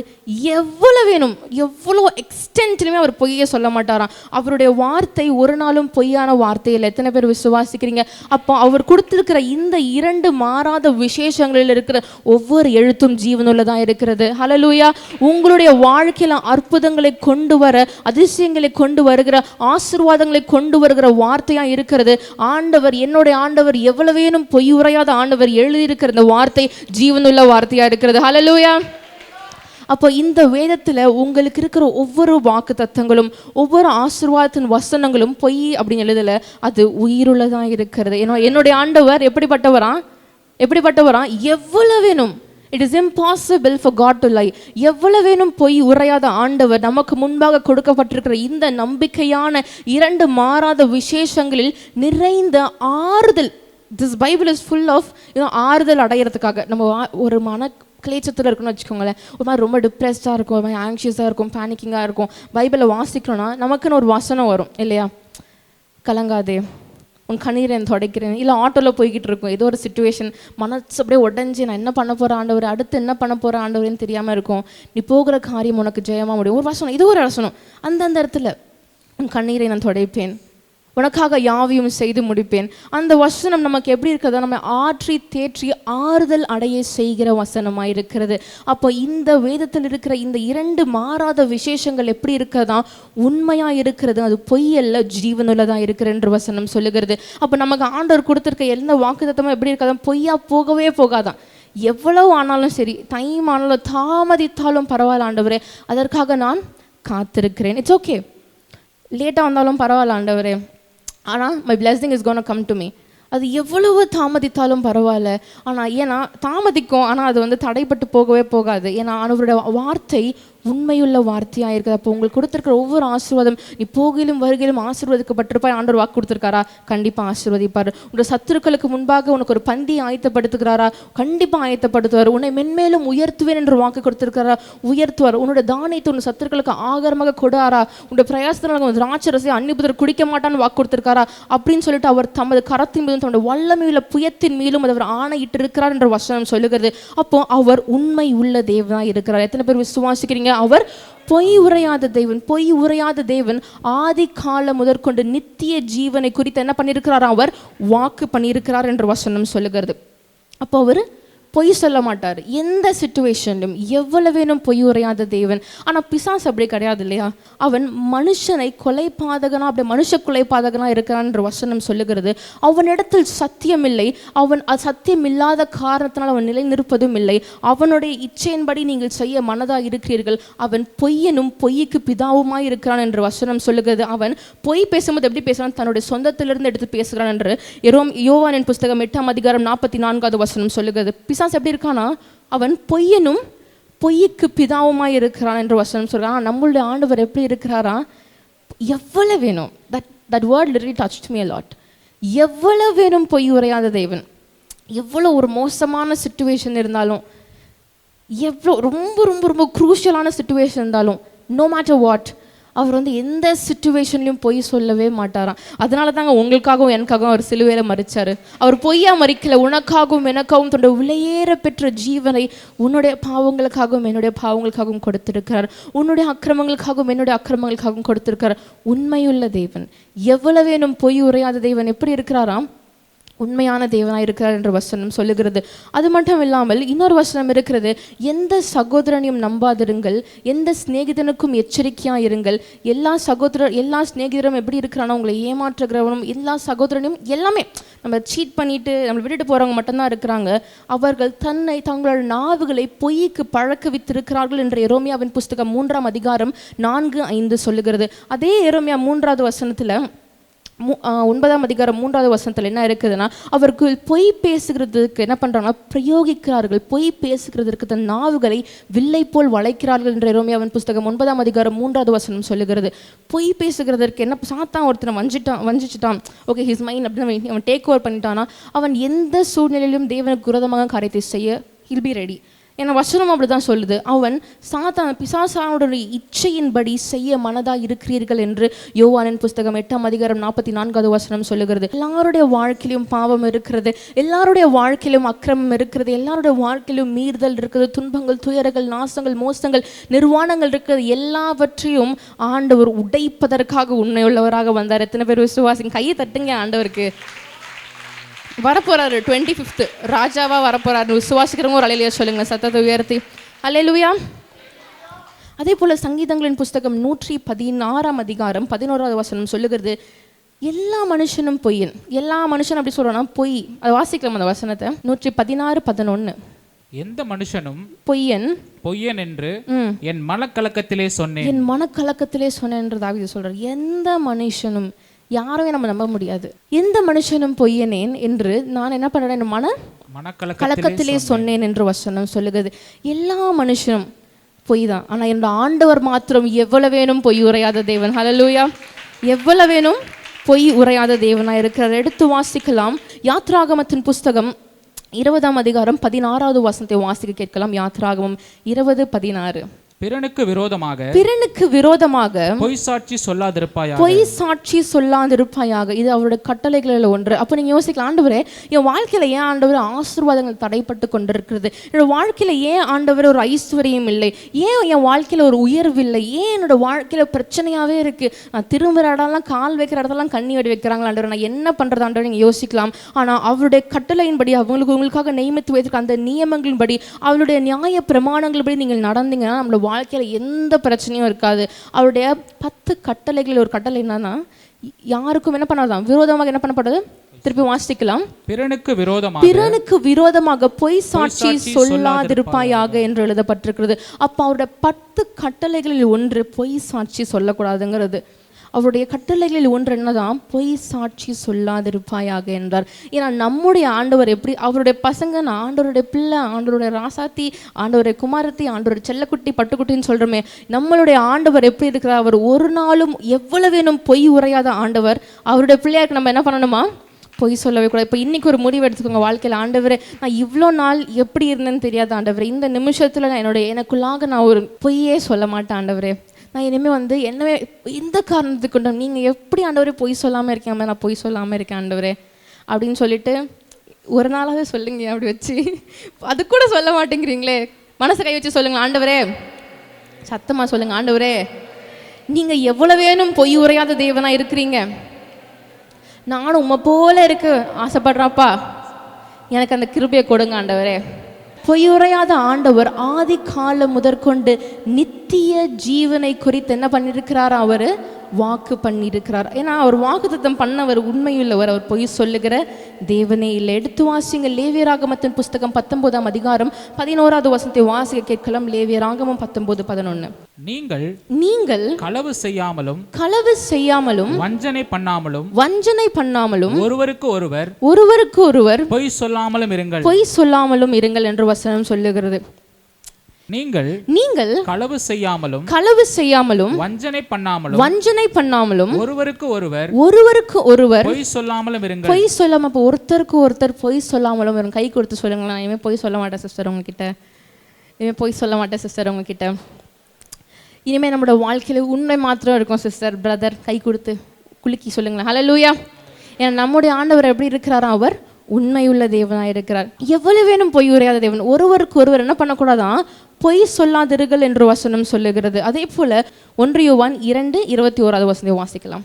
எவ்வளோ வேணும், எவ்வளோ எக்ஸ்டென்ட்லையுமே அவர் பொய்யே சொல்ல மாட்டாராம். அவருடைய வார்த்தை ஒரு நாளும் பொய்யான வார்த்தை இல்லை. எத்தனை பேர் விசுவாசிக்கிறீங்க? அப்போ அவர் கொடுத்துருக்கிற இந்த 2 மாறாத விசேஷங்களில் இருக்கிற ஒவ்வொரு எழுத்தும் ஜீவனுள்ளதாக இருக்கிறது. ஹல்லேலூயா. உங்களுடைய வாழ்க்கையில் அற்புதங்களை கொண்டு வர, அதிசயங்களை கொண்டு வருகிற, ஆசீர்வாதங்களை கொண்டு வருகிற வார்த்தையாக இருக்கிறது. ஆண்டவர், என்னுடைய ஆண்டவர் எவ்வளவு வேணும் பொய் உரையாத ஆண்டவர் எழுதியிருக்கிற இந்த வார்த்தை ஜீவனுள்ள வார்த்தை இருக்கிறது. ஹல்லேலூயா. அப்போ இந்த வேதத்துல உங்களுக்கு இருக்கிற ஒவ்வொரு வாக்கு தத்தங்களும், ஒவ்வொரு ஆசீர்வாதத்தின் வசனங்களும் பொய் அப்படின்னு எழுதல, அது உயிருள்ளதா இருக்கிறது. ஏன்னா என்னுடைய ஆண்டவர் எப்படிப்பட்டவரா? எவ்வளவு வேணும். It is impossible for God to lie. எவ்வளவு வேணும் பொய் உரையாத ஆண்டவர் நமக்கு முன்பாக கொடுக்கப்பட்டிருக்கிற இந்த நம்பிக்கையான 2 மாறாத விசேஷங்களில் நிறைந்த ஆறுதல். This Bible is full of ஆறுதல் அடையிறதுக்காக. நம்ம ஒரு கிளேச்சத்தில் இருக்குன்னு வச்சுக்கோங்களேன், ஒரு மாதிரி ரொம்ப டிப்ரெஸ்டாக இருக்கும், ஒரு மாதிரி ஆங்ஷியஸாக இருக்கும், பேனிக்கிங்காக இருக்கும். பைபிளை வாசிக்கிறோன்னா நமக்குன்னு ஒரு வசனம் வரும் இல்லையா? கலங்காதே, உன் கண்ணீரை நான் துடைக்கிறேன். இல்லை ஆட்டோவில் போய்கிட்டு இருக்கும், ஏதோ ஒரு சுச்சுவேஷன், மனசு அப்படியே உடஞ்சி நான் என்ன பண்ண போகிறேன் ஆண்டவர், அடுத்து என்ன பண்ண போகிறேன் ஆண்டவர்னு தெரியாமல் இருக்கும். நீ போகிற காரியம் உனக்கு ஜெயமாக முடியும். ஒரு வசனம், இது ஒரு வசனம், அந்த இடத்துல உன் கண்ணீரை நான் துடைப்பேன், உனக்காக யாவையும் செய்து முடிப்பேன். அந்த வசனம் நமக்கு எப்படி இருக்கிறதா, நம்ம ஆற்றி தேற்றி ஆறுதல் அடைய செய்கிற வசனமாக இருக்கிறது. அப்போ இந்த வேதத்தில் இருக்கிற இந்த 2 மாறாத விசேஷங்கள் எப்படி இருக்கிறதா, உண்மையாக இருக்கிறது, அது பொய்யல்ல, ஜீவனுள்ளதாக இருக்கிற என்று வசனம் சொல்லுகிறது. அப்போ நமக்கு ஆண்டவர் கொடுத்துருக்க எந்த வாக்குத்தத்தமும் எப்படி இருக்காதா, பொய்யா போகவே போகாதான். எவ்வளவு ஆனாலும் சரி, டைம் ஆனாலும் தாமதித்தாலும் பரவாயில்ல ஆண்டவரே, அதற்காக நான் காத்திருக்கிறேன். இட்ஸ் ஓகே, லேட்டாக வந்தாலும் பரவாயில்ல ஆண்டவரே, ஆனால் my blessing is gonna come to me. அது எவ்வளவு தாமதித்தாலும் பரவாயில்ல. ஆனால் ஏன்னா தாமதிக்கும், ஆனால் அது தடைப்பட்டு போகவே போகாது. ஏன்னா அவருடைய வார்த்தை உண்மையுள்ள வார்த்தையாக இருக்குது. அப்போ உங்களுக்கு கொடுத்துருக்கிற ஒவ்வொரு ஆசீர்வாதம், நீ போகிலும் வருகிலும் ஆசீர்வதிக்கப்பட்டிருப்பாய். ஆண்டவர் வாக்கு கொடுத்துருக்காரா? கண்டிப்பாக ஆசீர்வதிப்பார். உங்கள் சத்துருக்களுக்கு முன்பாக உனக்கு ஒரு பந்தி ஆயத்தப்படுத்துகிறாரா? கண்டிப்பாக ஆயத்தப்படுத்துவார். உன்னை மென்மேலும் உயர்த்துவேன் என்று வாக்கு கொடுத்துருக்காரா? உயர்த்துவார். உன்னோட தானியத்தை உன் சத்துருக்களுக்கு ஆகாரமாக கொடாரா? உன்னோட பிரயாசத்தினால திராட்சரசை அன்னிபுதர் குடிக்க மாட்டான்னு வாக்கு கொடுத்துருக்காரா? அப்படின்னு சொல்லிட்டு அவர் தமது கரத்தின் மீதும் தன்னுடைய வல்லமையுள்ள புயத்தின் மீதும் அவர் ஆணையிட்டு இருக்கிறார் என்ற வசனம் சொல்லுகிறது. அப்போ அவர் உண்மை உள்ள தேவனாக இருக்கிறார். எத்தனை பேர் விசுவாசிக்கிறீங்க? அவர் பொய் உரையாத தேவன். பொய் உரையாத தேவன் ஆதி காலம் முதற்கொண்டு நித்திய ஜீவனை குறித்து என்ன பண்ணியிருக்கிறார்? அவர் வாக்கு பண்ணியிருக்கிறார் என்று வசனம் சொல்லுகிறது. அப்போ அவர் பொய் சொல்ல மாட்டார். எந்த சிச்சுவேஷன்லையும் எவ்வளவு வேணும் பொய் உரையாத தேவன். ஆனால் பிசாசு அப்படி கிடையாது இல்லையா? அவன் மனுஷனை கொலைபாதகனா, அப்படி மனுஷ கொலைபாதகனா இருக்கிறான் என்று வசனம் சொல்லுகிறது. அவனிடத்தில் சத்தியம் இல்லை. அவன் சத்தியம் இல்லாத காரணத்தினால் அவன் நிலை நிற்பதும் இல்லை. அவனுடைய இச்சையின்படி நீங்கள் செய்ய மனதாக இருக்கிறீர்கள். அவன் பொய்யனும் பொய்க்கு பிதாவுமாய் இருக்கிறான் என்று வசனம் சொல்லுகிறது. அவன் பொய் பேசும்போது எப்படி பேசுகிறான்? தன்னுடைய சொந்தத்திலிருந்து எடுத்து பேசுகிறான் என்று யோவானின் புஸ்தகம் 8ஆம் அதிகாரம் 44வது வசனம் சொல்லுகிறது. பிசாசு எப்படி இருக்கானா? அவன் பொய்யனும் பொய்க்கு பிதாவுமாய் இருக்கிறான் என்று வசனம் சொல்றான். நம்மளுடைய ஆண்டவர் எப்படி இருக்கிறாரா? எவ்வளவு வேணும், that word literally touched me a lot. எவ்வளவு வேணும் பொய் உரையாத தேவன். எவ்வளோ ஒரு மோசமான சிச்சுவேஷன் இருந்தாலும், எவ்வளோ ரொம்ப ரொம்ப ரொம்ப குரூஷியலான சிச்சுவேஷன் இருந்தாலும், நோ மேட்டர் வாட், அவர் எந்த சிச்சுவேஷன்லையும் பொய் சொல்லவே மாட்டாராம். அதனால தாங்க உங்களுக்காகவும் எனக்காகவும் அவர் சிலுவையில மரிச்சாரு. அவர் பொய்யா மரிக்கல, உனக்காகவும் எனக்காகவும் தன்னுடைய விலையேற பெற்ற ஜீவனை உன்னுடைய பாவங்களுக்காகவும் என்னுடைய பாவங்களுக்காகவும் கொடுத்திருக்கிறார். உன்னுடைய அக்கிரமங்களுக்காகவும் என்னுடைய அக்கிரமங்களுக்காகவும் கொடுத்திருக்கிறார். உண்மையுள்ள தேவன், எவ்வளவு வேணும் பொய் உரையாத தேவன் எப்படி இருக்கிறாராம்? உண்மையான தேவனாக இருக்கிறார் என்று வசனம் சொல்லுகிறது. அது மட்டும் இல்லாமல் இன்னொரு வசனம் இருக்கிறது. எந்த சகோதரனையும் நம்பாதிருங்கள், எந்த சிநேகிதனுக்கும் எச்சரிக்கையாக இருங்கள். எல்லா சிநேகிதரும் எப்படி இருக்கிறானோ, உங்களை ஏமாற்றுகிறவனும் எல்லா சகோதரனையும் எல்லாமே நம்ம சீட் பண்ணிட்டு நம்மளை விட்டுட்டு போகிறவங்க மட்டும்தான் இருக்கிறாங்க. அவர்கள் தங்களோட நாவுகளை பொய்க்கு பழக்க வித்திருக்கிறார்கள் என்று எரோமியாவின் புஸ்தகம் 3ஆம் அதிகாரம் 4-5 சொல்லுகிறது. அதே எரோமியா 3வது வசனத்தில் 9ஆம் அதிகாரம் 3வது வசனத்தில் என்ன இருக்குதுன்னா, அவர்கள் பொய் பேசுகிறதுக்கு என்ன பண்ணுறாங்கன்னா பிரயோகிக்கிறார்கள். பொய் பேசுகிறதுக்கு தன் நாவுகளை வில்லை போல் வளைக்கிறார்கள் என்று எரோமியாவின் புஸ்தகம் 9ஆம் அதிகாரம் 3வது வசனம் சொல்லுகிறது. பொய் பேசுகிறதற்கு என்ன, சாத்தான் ஒருத்தனை வஞ்சிச்சிட்டான், ஓகே ஹிஸ் மைண்ட் அப்படின்னு அவன் டேக் ஓவர் பண்ணிட்டானா, அவன் எந்த சூழ்நிலையிலும் தேவனுக்கு விரோதமாக காரியத்தை செய்ய ஹில் பி ரெடி. ஏன்னா வசனம் அப்படிதான் சொல்லுது. அவன் பிசாசானுடைய இச்சையின்படி செய்ய மனதா இருக்கிறீர்கள் என்று யோவானின் புஸ்தகம் 8ஆம் அதிகாரம் 44வது வசனம் சொல்லுகிறது. எல்லாருடைய வாழ்க்கையிலும் பாவம் இருக்கிறது, எல்லாருடைய வாழ்க்கையிலும் அக்கிரமம் இருக்கிறது, எல்லாருடைய வாழ்க்கையிலும் மீறுதல் இருக்கிறது, துன்பங்கள், துயரங்கள், நாசங்கள், மோசங்கள், நிர்வாணங்கள் இருக்கிறது. எல்லாவற்றையும் ஆண்டவர் உடைப்பதற்காக உண்மையுள்ளவராக வந்தார். எத்தனை பேர் விசுவாசிங்க? கையை தட்டுங்க. ஆண்டவருக்கு வரப்போறாரு 25th ராஜாவா வரப்போறாரு. விசுவாசிக்கிறவங்க ஒரு அல்லேலூயா சொல்லுங்க, சத்தத்தை உயர்த்தி அல்லேலூயா. அதே போல சங்கீதங்களின் புஸ்தகம் 116ஆம் அதிகாரம் 11வது வசனம் சொல்லுகிறது, எல்லா மனுஷனும் பொய்யன். எல்லா மனுஷனும் அப்படி சொல்றானா பொய். அதை வாசிக்கலாம் அந்த வசனத்தை. 116:11. எந்த மனுஷனும் பொய்யன் என்று என் மனக்கலக்கத்திலே சொன்னேன். என் மனக்கலக்கத்திலே சொன்னேன் என்று தாவீது சொல்றார். எந்த மனுஷனும், யாருமே நம்ம நம்ப முடியாது. எந்த மனுஷனும் பொய்யனேன் என்று நான் என்ன பண்ணுறேன், மனக்கலக்கத்திலே சொன்னேன் என்று வசனம் சொல்லுகிறது. எல்லா மனுஷனும் பொய் தான். ஆனால் என்னோட ஆண்டவர் மாத்திரம் எவ்வளவு வேணும் பொய் உரையாத தேவன். ஹல்லேலூயா. எவ்வளவு வேணும் பொய் உரையாத தேவனாக இருக்கிறார். எடுத்து வாசிக்கலாம். யாத்ராகமத்தின் புஸ்தகம் 20ஆம் அதிகாரம் 16வது வசனத்தை வாசிக்க கேட்கலாம். யாத்ராகமம் 20:16. பிறனுக்கு விரோதமாக பொய் சாட்சி சொல்லாதிருப்பாயாக. பொய் சாட்சி சொல்லாதிருப்பாயாக. இது அவருடைய கட்டளைகளில் ஒன்று. அப்போ நீங்க யோசிக்கலாம், ஆண்டவரே என் வாழ்க்கையில ஏன் ஆண்டவர் ஆசீர்வாதங்கள் தடைப்பட்டு கொண்டிருக்கிறது, என்னோட வாழ்க்கையில ஏன் ஆண்டவர் ஒரு ஐஸ்வர்யம் இல்லை, ஏன் என் வாழ்க்கையில ஒரு உயர்வு இல்லை, ஏன் என்னோட வாழ்க்கையில பிரச்சனையாவே இருக்கு, நான் திரும்புற இடம்லாம் கால் வைக்கிற இடத்தெல்லாம் கண்ணி வெடி வைக்கிறாங்க ஆண்டவர், நான் என்ன பண்றது ஆண்டவர் நீங்க யோசிக்கலாம். ஆனா அவருடைய கட்டளையின்படி உங்களுக்காக நியமித்து வைத்திருக்க அந்த நியமங்களின்படி அவருடைய நியாய பிரமாணங்கள்படி நீங்கள் நடந்தீங்கன்னா நம்மளோட வாழ்க்கையில எந்த பிரச்சனையும் இருக்காது. அவருடைய 10 கட்டளைகளில் ஒரு கட்டளை என்னன்னா, யாருக்கும் என்ன பண்ணாதான் விரோதமாக என்ன பண்ணப்படுது. திருப்பி வாசிக்கலாம். பிறனுக்கு விரோதமாக பொய் சாட்சி சொல்லாதிருப்பாயாக என்று எழுதப்பட்டிருக்கிறது. அப்ப அவருடைய 10 கட்டளைகளில் ஒன்று பொய் சாட்சி சொல்லக்கூடாதுங்கிறது. அவருடைய கட்டளைகளில் ஒன்று என்னதான், பொய் சாட்சி சொல்லாதிருப்பாயாக என்றார். ஏன்னா நம்முடைய ஆண்டவர் எப்படி, அவருடைய பசங்க, ஆண்டவருடைய பிள்ளை, ஆண்டவருடைய ராசாத்தி, ஆண்டவருடைய குமாரத்தி, ஆண்டவருடைய செல்லக்குட்டி பட்டுக்குட்டின்னு சொல்கிறோமே, நம்மளுடைய ஆண்டவர் எப்படி இருக்கிறார், அவர் ஒரு நாளும் எவ்வளவேனும் பொய் உரையாத ஆண்டவர். அவருடைய பிள்ளையாருக்கு நம்ம என்ன பண்ணணுமா, பொய் சொல்லவே கூடாது. இப்போ இன்றைக்கி ஒரு முடிவு எடுத்துக்கோங்க வாழ்க்கையில், ஆண்டவரே நான் இவ்வளோ நாள் எப்படி இருந்தேன்னு தெரியாத ஆண்டவரே, இந்த நிமிஷத்தில் நான் எனக்குள்ளாக நான் ஒரு பொய்யே சொல்ல மாட்டேன் ஆண்டவரே, நான் இனிமேல் என்னவே இந்த காரணத்துக்கு கொண்டு நீங்கள் எப்படி ஆண்டவரே பொய் சொல்லாமல் இருக்கேன், நான் பொய் சொல்லாமல் இருக்கேன் ஆண்டவரே அப்படின்னு சொல்லிட்டு ஒரு நாளாகவே சொல்லுங்க. அப்படி வச்சு அது கூட சொல்ல மாட்டேங்கிறீங்களே, மனசை கை வச்சு சொல்லுங்க, ஆண்டவரே சத்தமாக சொல்லுங்கள், ஆண்டவரே நீங்கள் எவ்வளோ வேணும் பொய் உரையாத தேவனாக இருக்கிறீங்க, நானும் உம்மை போல இருக்க ஆசைப்படுறாப்பா, எனக்கு அந்த கிருபையை கொடுங்க ஆண்டவரே. பொய்யுரையாத ஆண்டவர் ஆதி காலம் முதற்கொண்டு நித்திய ஜீவனை குறித்து என்ன பண்ணியிருக்கிறார், அவர் வாக்கு பண்ணியிருக்கிறார். ஏன்னா அவர் வாக்குத்தத்தம் பண்ணவர் உண்மையுள்ளவர், அவர் பொய் சொல்லுகிற தேவனே இல்லை. எடுத்து வாசிங்க லேவியராகமத்தின் புஸ்தகம் 19ஆம் அதிகாரம் 11வது வசனத்தை வாசிக்க கேட்கலாம். லேவியராகமம் 19:11. நீங்கள் களவு செய்யாமலும் வஞ்சனை பண்ணாமலும் ஒருவருக்கு ஒருவர் பொய் சொல்லாமலும் இருங்கள் என்று வசனம் சொல்லுகிறது. நீங்கள் களவு செய்யாமலும் வஞ்சனை பண்ணாமலும் ஒருவருக்கு ஒருவர் பொய் சொல்லாமலும் இருங்கள். பொய் சொல்லாம ஒருத்தருக்கு ஒருத்தர் பொய் சொல்லாமலும் இருங்க. கை கொடுத்து சொல்லுங்களா, இனிமே பொய் சொல்ல மாட்டேன் சிஸ்டர் உங்ககிட்ட, உங்ககிட்ட இனிமே நம்மளோட வாழ்க்கையில உண்மை மாத்திரம் இருக்கும் சிஸ்டர் பிரதர். கை கொடுத்து குலுக்கி சொல்லுங்களேன் ஹல்லேலூயா. ஏன்னா நம்முடைய ஆண்டவர் எப்படி இருக்கிறாரா, அவர் உண்மையுள்ள தேவனாக இருக்கிறார். எவ்வளவு வேணும் பொய் உரையாத தேவன். ஒருவருக்கு ஒருவர் என்ன பண்ணக்கூடாதான், பொய் சொல்லாதிருங்கள் என்று வசனம் சொல்லுகிறது. அதே போல 1 யோவான் 2:21 வசனத்தை வாசிக்கலாம்.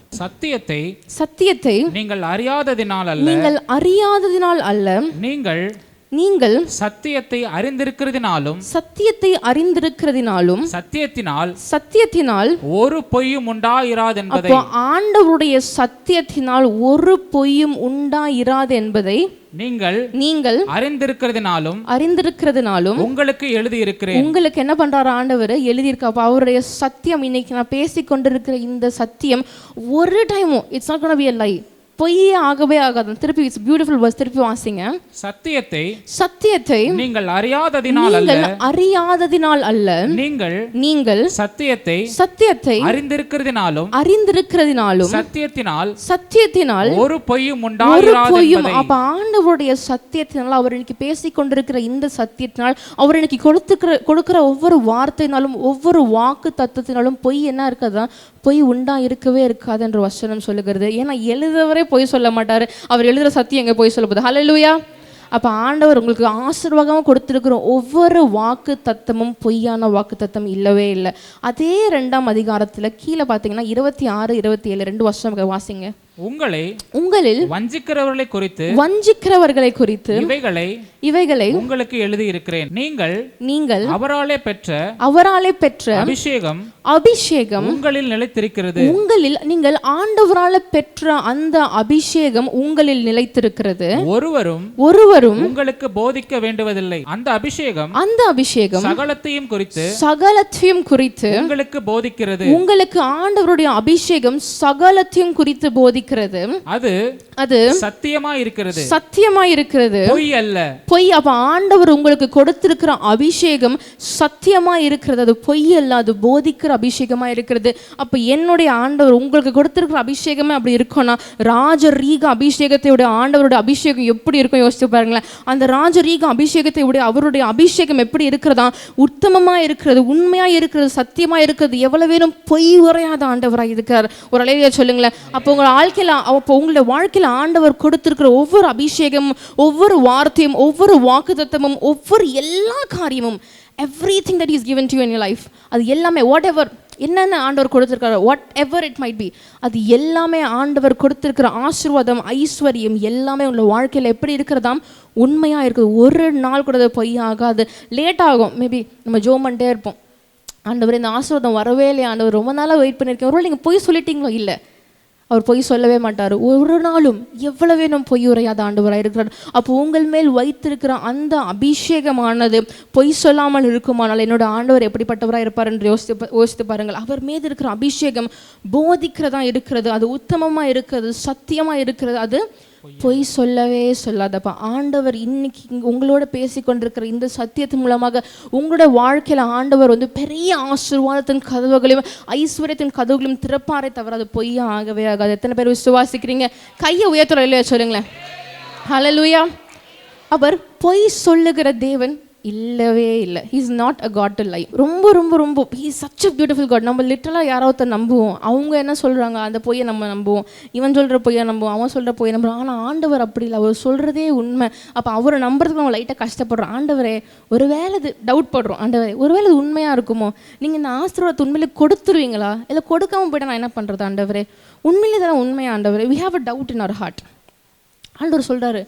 சத்தியத்தை நீங்கள் அறியாததினால் அல்ல நீங்கள் சத்தியத்தை அறிந்திருக்கிறதினாலும் சத்தியத்தினால் ஒரு பொய்யும் உண்டாயிராது என்பதை, ஆண்டவருடைய சத்தியத்தினால் ஒரு பொய்யும் உண்டாயிராது என்பதை நீங்கள் அறிந்திருக்கிறதினாலும் உங்களுக்கு எழுதியிருக்கிறேன். உங்களுக்கு என்ன பண்றாரு ஆண்டவர், எழுதியிருக்கா. அவருடைய சத்தியம், இன்னைக்கு நான் பேசிக்கொண்டிருக்கிற இந்த சத்தியம் ஒரு டைமும் it's not gonna be a lie, பொய்யே ஆகவே ஆகாது. திருப்பி இட்ஸ் பியூட்டிஃபுல் வேர்ஸ், திருப்பி வாசிங்க. சத்தியத்தை நீங்கள் அறியாததினால் அல்ல நீங்கள் சத்தியத்தை அறிந்திருக்கிறதினாலும் சத்தியத்தினால் ஒரு பொய்யும் உண்டாயிராது. அப்ப ஆண்டவருடைய சத்தியத்தினால், அவர் இன்னைக்கு பேசிக் கொண்டிருக்கிற இந்த சத்தியத்தினால், அவர் இன்னைக்கு கொடுக்கிற ஒவ்வொரு வார்த்தையினாலும் ஒவ்வொரு வாக்கு தத்துவத்தினாலும் பொய் என்ன இருக்காதான், பொய் இருக்கவே இருக்காது என்று வசனம் சொல்லுகிறது. ஏன்னா எழுதவரே பொய் சொல்ல மாட்டாரு, அவர் எழுதுற சத்தியம் எங்க பொய் சொல்ல போகுது. ஹல்லேலூயா. அப்ப ஆண்டவர் உங்களுக்கு ஆசீர்வாதமாக கொடுத்திருக்கிற ஒவ்வொரு வாக்கு தத்தமும் பொய்யான வாக்கு தத்தம் இல்லவே இல்லை. அதே 2ஆம் அதிகாரத்துல கீழே பாத்தீங்கன்னா 26, 27 2 வருஷம் வாசிங்க. உங்களில் வஞ்சிக்கிறவர்களை குறித்து இவைகளை உங்களுக்கு எழுதியிருக்கிறேன். நீங்கள் அவராலே பெற்ற அபிஷேகம் உங்களில் நிலைத்திருக்கிறது. நீங்கள் ஆண்டவரால பெற்ற அந்த அபிஷேகம் உங்களில் நிலைத்திருக்கிறது. ஒருவரும் உங்களுக்கு போதிக்க வேண்டுவதில்லை. அந்த அபிஷேகம் சகலத்தையும் குறித்து உங்களுக்கு போதிக்கிறது. உங்களுக்கு ஆண்டவருடைய அபிஷேகம் சகலத்தையும் குறித்து போதிக்கிறது. போதிக்கிறது அது அது சத்தியமா இருக்கிறது, சத்தியமா இருக்கிறது, பொய் அல்ல. பொய். அப்ப ஆண்டவர் உங்களுக்கு கொடுத்திருக்கிற அபிஷேகம் சத்தியமா இருக்கிறது, அது பொய் அல்ல, அது போதிக்கிற அபிஷேகமா இருக்கிறது. அப்ப என்னுடைய ஆண்டவர் உங்களுக்கு கொடுத்திருக்கிற அபிஷேகமே அப்படி இருக்கும்னா, ராஜரீக அபிஷேகத்தையுடைய ஆண்டவருடைய அபிஷேகம் எப்படி இருக்கும் யோசிச்சு பாருங்களேன். அந்த ராஜரீக அபிஷேகத்தை உடைய அவருடைய அபிஷேகம் எப்படி இருக்கிறதா? உத்தமமா இருக்கிறது, உண்மையா இருக்கிறது, சத்தியமா இருக்கிறது, எவ்வளவு வேணும் பொய் உரையாத ஆண்டவராக இருக்கிறார். ஒரு அலையில சொல்லுங்களேன். அப்போ உங்க உங்களுடைய வாழ்க்கையில ஆண்டவர் கொடுத்திருக்கிற ஒவ்வொரு அபிஷேகமும், ஒவ்வொரு வார்த்தையும், ஒவ்வொரு வாக்குத்தத்தமும், ஒவ்வொரு எல்லா காரியமும், everything that is given to you in your life, அது எல்லாமே whatever என்னென்ன ஆண்டவர் கொடுத்திருக்காரு, what ever it might be, அது எல்லாமே ஆண்டவர் கொடுத்திருக்கிற ஆசீர்வாதம், ஐஸ்வர்யம் எல்லாமே உங்களோட வாழ்க்கையில் எப்படி இருக்கிறதாம்? உண்மையாக இருக்குது. ஒரு நாள் கூட அது பொய் ஆகாது. லேட் ஆகும், மேபி நம்ம ஜோம் பண்ணிட்டே இருப்போம், ஆண்டவர் இந்த ஆசீர்வாதம் வரவே இல்லையா ஆண்டவர், ரொம்ப நாளாக வெயிட் பண்ணியிருக்கேன். ஒருவேளை நீங்கள் பொய் சொல்லிட்டீங்களோ? இல்லை, அவர் பொய் சொல்லவே மாட்டார். ஒரு நாளும் எவ்வளவு வேணும் பொய் உரையாத ஆண்டவராக இருக்கிறார். அப்போ உங்கள் மேல் வைத்திருக்கிற அந்த அபிஷேகமானது பொய் சொல்லாமல் இருக்குமானால் என்னோட ஆண்டவர் எப்படிப்பட்டவராக இருப்பார் என்று யோசித்து பாருங்கள். அவர் மீது இருக்கிற அபிஷேகம் போதிக்கிறதா இருக்கிறது, அது உத்தமமாக இருக்கிறது, சத்தியமாக இருக்கிறது, அது பொய் சொல்லவே சொல்லாதப்பா. ஆண்டவர் இன்னைக்கு உங்களோட பேசி கொண்டிருக்கிற இந்த சத்தியத்தின் மூலமாக உங்களோட வாழ்க்கையில் ஆண்டவர் பெரிய ஆசீர்வாதத்தின் கதவுகளையும் ஐஸ்வர்யத்தின் கதவுகளையும் திறப்பாரே தவிர அது பொய்யா ஆகவே ஆகாது. எத்தனை பேர் விசுவாசிக்கிறீங்க? கையை உயர்த்துற இல்லையா சொல்லுங்களேன். ஹல்லேலூயா. அவர் பொய் சொல்லுகிற தேவன் இல்லவே இல்லை. He is not a God to lie. ரொம்ப ரொம்ப ரொம்ப he is such a beautiful God. நம்ம லிட்டரலாக யாராவது நம்புவோம், அவங்க என்ன சொல்கிறாங்க அந்த பொய்யை நம்ம நம்புவோம், இவன் சொல்கிற பொய்யை நம்புவோம், அவன் சொல்கிற பொய்யை நம்புவோம். ஆனால் ஆண்டவர் அப்படி இல்லை, அவர் சொல்கிறதே உண்மை. அப்போ அவரை நம்புறதுக்கு நம்ம லைட்டாக கஷ்டப்படுறோம். ஆண்டவரே ஒரு வேளை இது டவுட் படுறோம், ஆண்டவரே ஒரு வேளை இது உண்மையாக இருக்குமோ, நீங்கள் இந்த ஆசீர்வாதத்தை உண்மையிலே கொடுத்துருவீங்களா, இல்லை கொடுக்காமல் போய்ட்டு நான் என்ன பண்ணுறது ஆண்டவரே, உண்மையிலே இதெல்லாம் உண்மையா ஆண்டவரே, we have a doubt in our heart. ஆண்டவர் சொல்கிறாரு,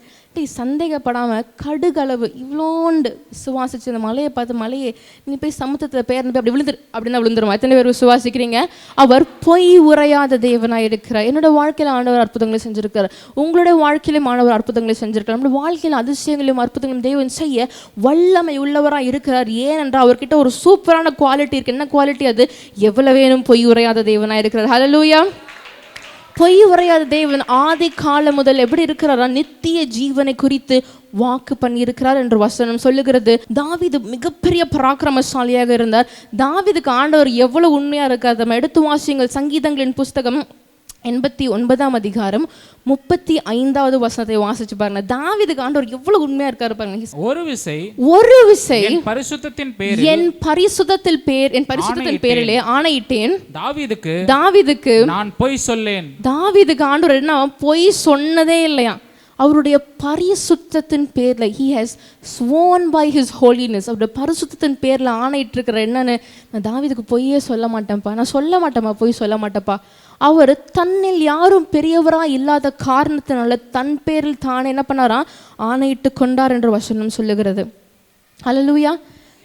சந்தேகப்படாமல் கடுகளவு இவ்வளோண்டு விசுவாசிச்சு இந்த மலையை பார்த்து, மலையே நீ போய் சமுத்திரத்தில் பேர்ந்து போய் அப்படி விழுந்துரு அப்படின்னா விழுந்துருமா? எத்தனை பேர் விசுவாசிக்கிறீங்க? அவர் பொய் உரையாத தேவனாக இருக்கிறார். என்னோட வாழ்க்கையில் ஆண்டவர் அற்புதங்களை செஞ்சுருக்கார், உங்களுடைய வாழ்க்கையிலும் ஆண்டவர் அற்புதங்களை செஞ்சுருக்கார். நம்மளோட வாழ்க்கையில் அதிசயங்களையும் அற்புதங்களையும் தேவன் செய்ய வல்லமை உள்ளவராக இருக்கிறார். ஏனென்றால் அவர்கிட்ட ஒரு சூப்பரான குவாலிட்டி இருக்குது. என்ன குவாலிட்டி அது? எவ்வளவு வேணும் பொய் உரையாத தேவனாக இருக்கிறார். ஹல்லேலூயா. பொய் உரையாத தேவன் ஆதி காலம் முதல் எப்படி இருக்கிறாரா? நித்திய ஜீவனை குறித்து வாக்கு பண்ணியிருக்கிறார் என்று வசனம் சொல்லுகிறது. தாவீது மிகப்பெரிய பராக்கிரமசாலியாக இருந்தார். தாவீதுக்கு ஆண்டவர் எவ்வளவு உண்மையா இருக்கார். நம்ம எடுத்து வாசியுங்கள். சங்கீதங்களின் புஸ்தகம் 89ஆம் அதிகாரம் 35வது வசனத்தை வாசிச்சு பாருங்க. தாவீதுக்கு ஆண்டவர் எவ்வளவு உண்மையா இருக்காரு பாருங்க. ஒரு விசை என் பரிசுத்தத்தின் பேரிலே ஆணையிட்டேன் தாவீதுக்கு நான் பொய் சொல்லேன். தாவீதுக்கு ஆண்டவர் என்ன பொய் சொன்னதே இல்லையா? அவருடைய பரிசுத்தத்தின் பேர்ல he has sworn by his holiness. அவருடைய பரிசுத்தத்தின் பேர்ல ஆணையிட்டு இருக்கிற என்னன்னு, நான் தாவீதுக்கு பொய்யே சொல்ல மாட்டேன்ப்பா, நான் சொல்ல மாட்டேன்ப்பா, பொய் சொல்ல மாட்டேப்பா. அவர் தன்னில் யாரும் பெரியவராக இல்லாத காரணத்தினால தன் பேரில் தானே என்ன பண்ணாரா? ஆணையிட்டு கொண்டார் என்று வசனம் சொல்லுகிறது. ஹல்லேலூயா.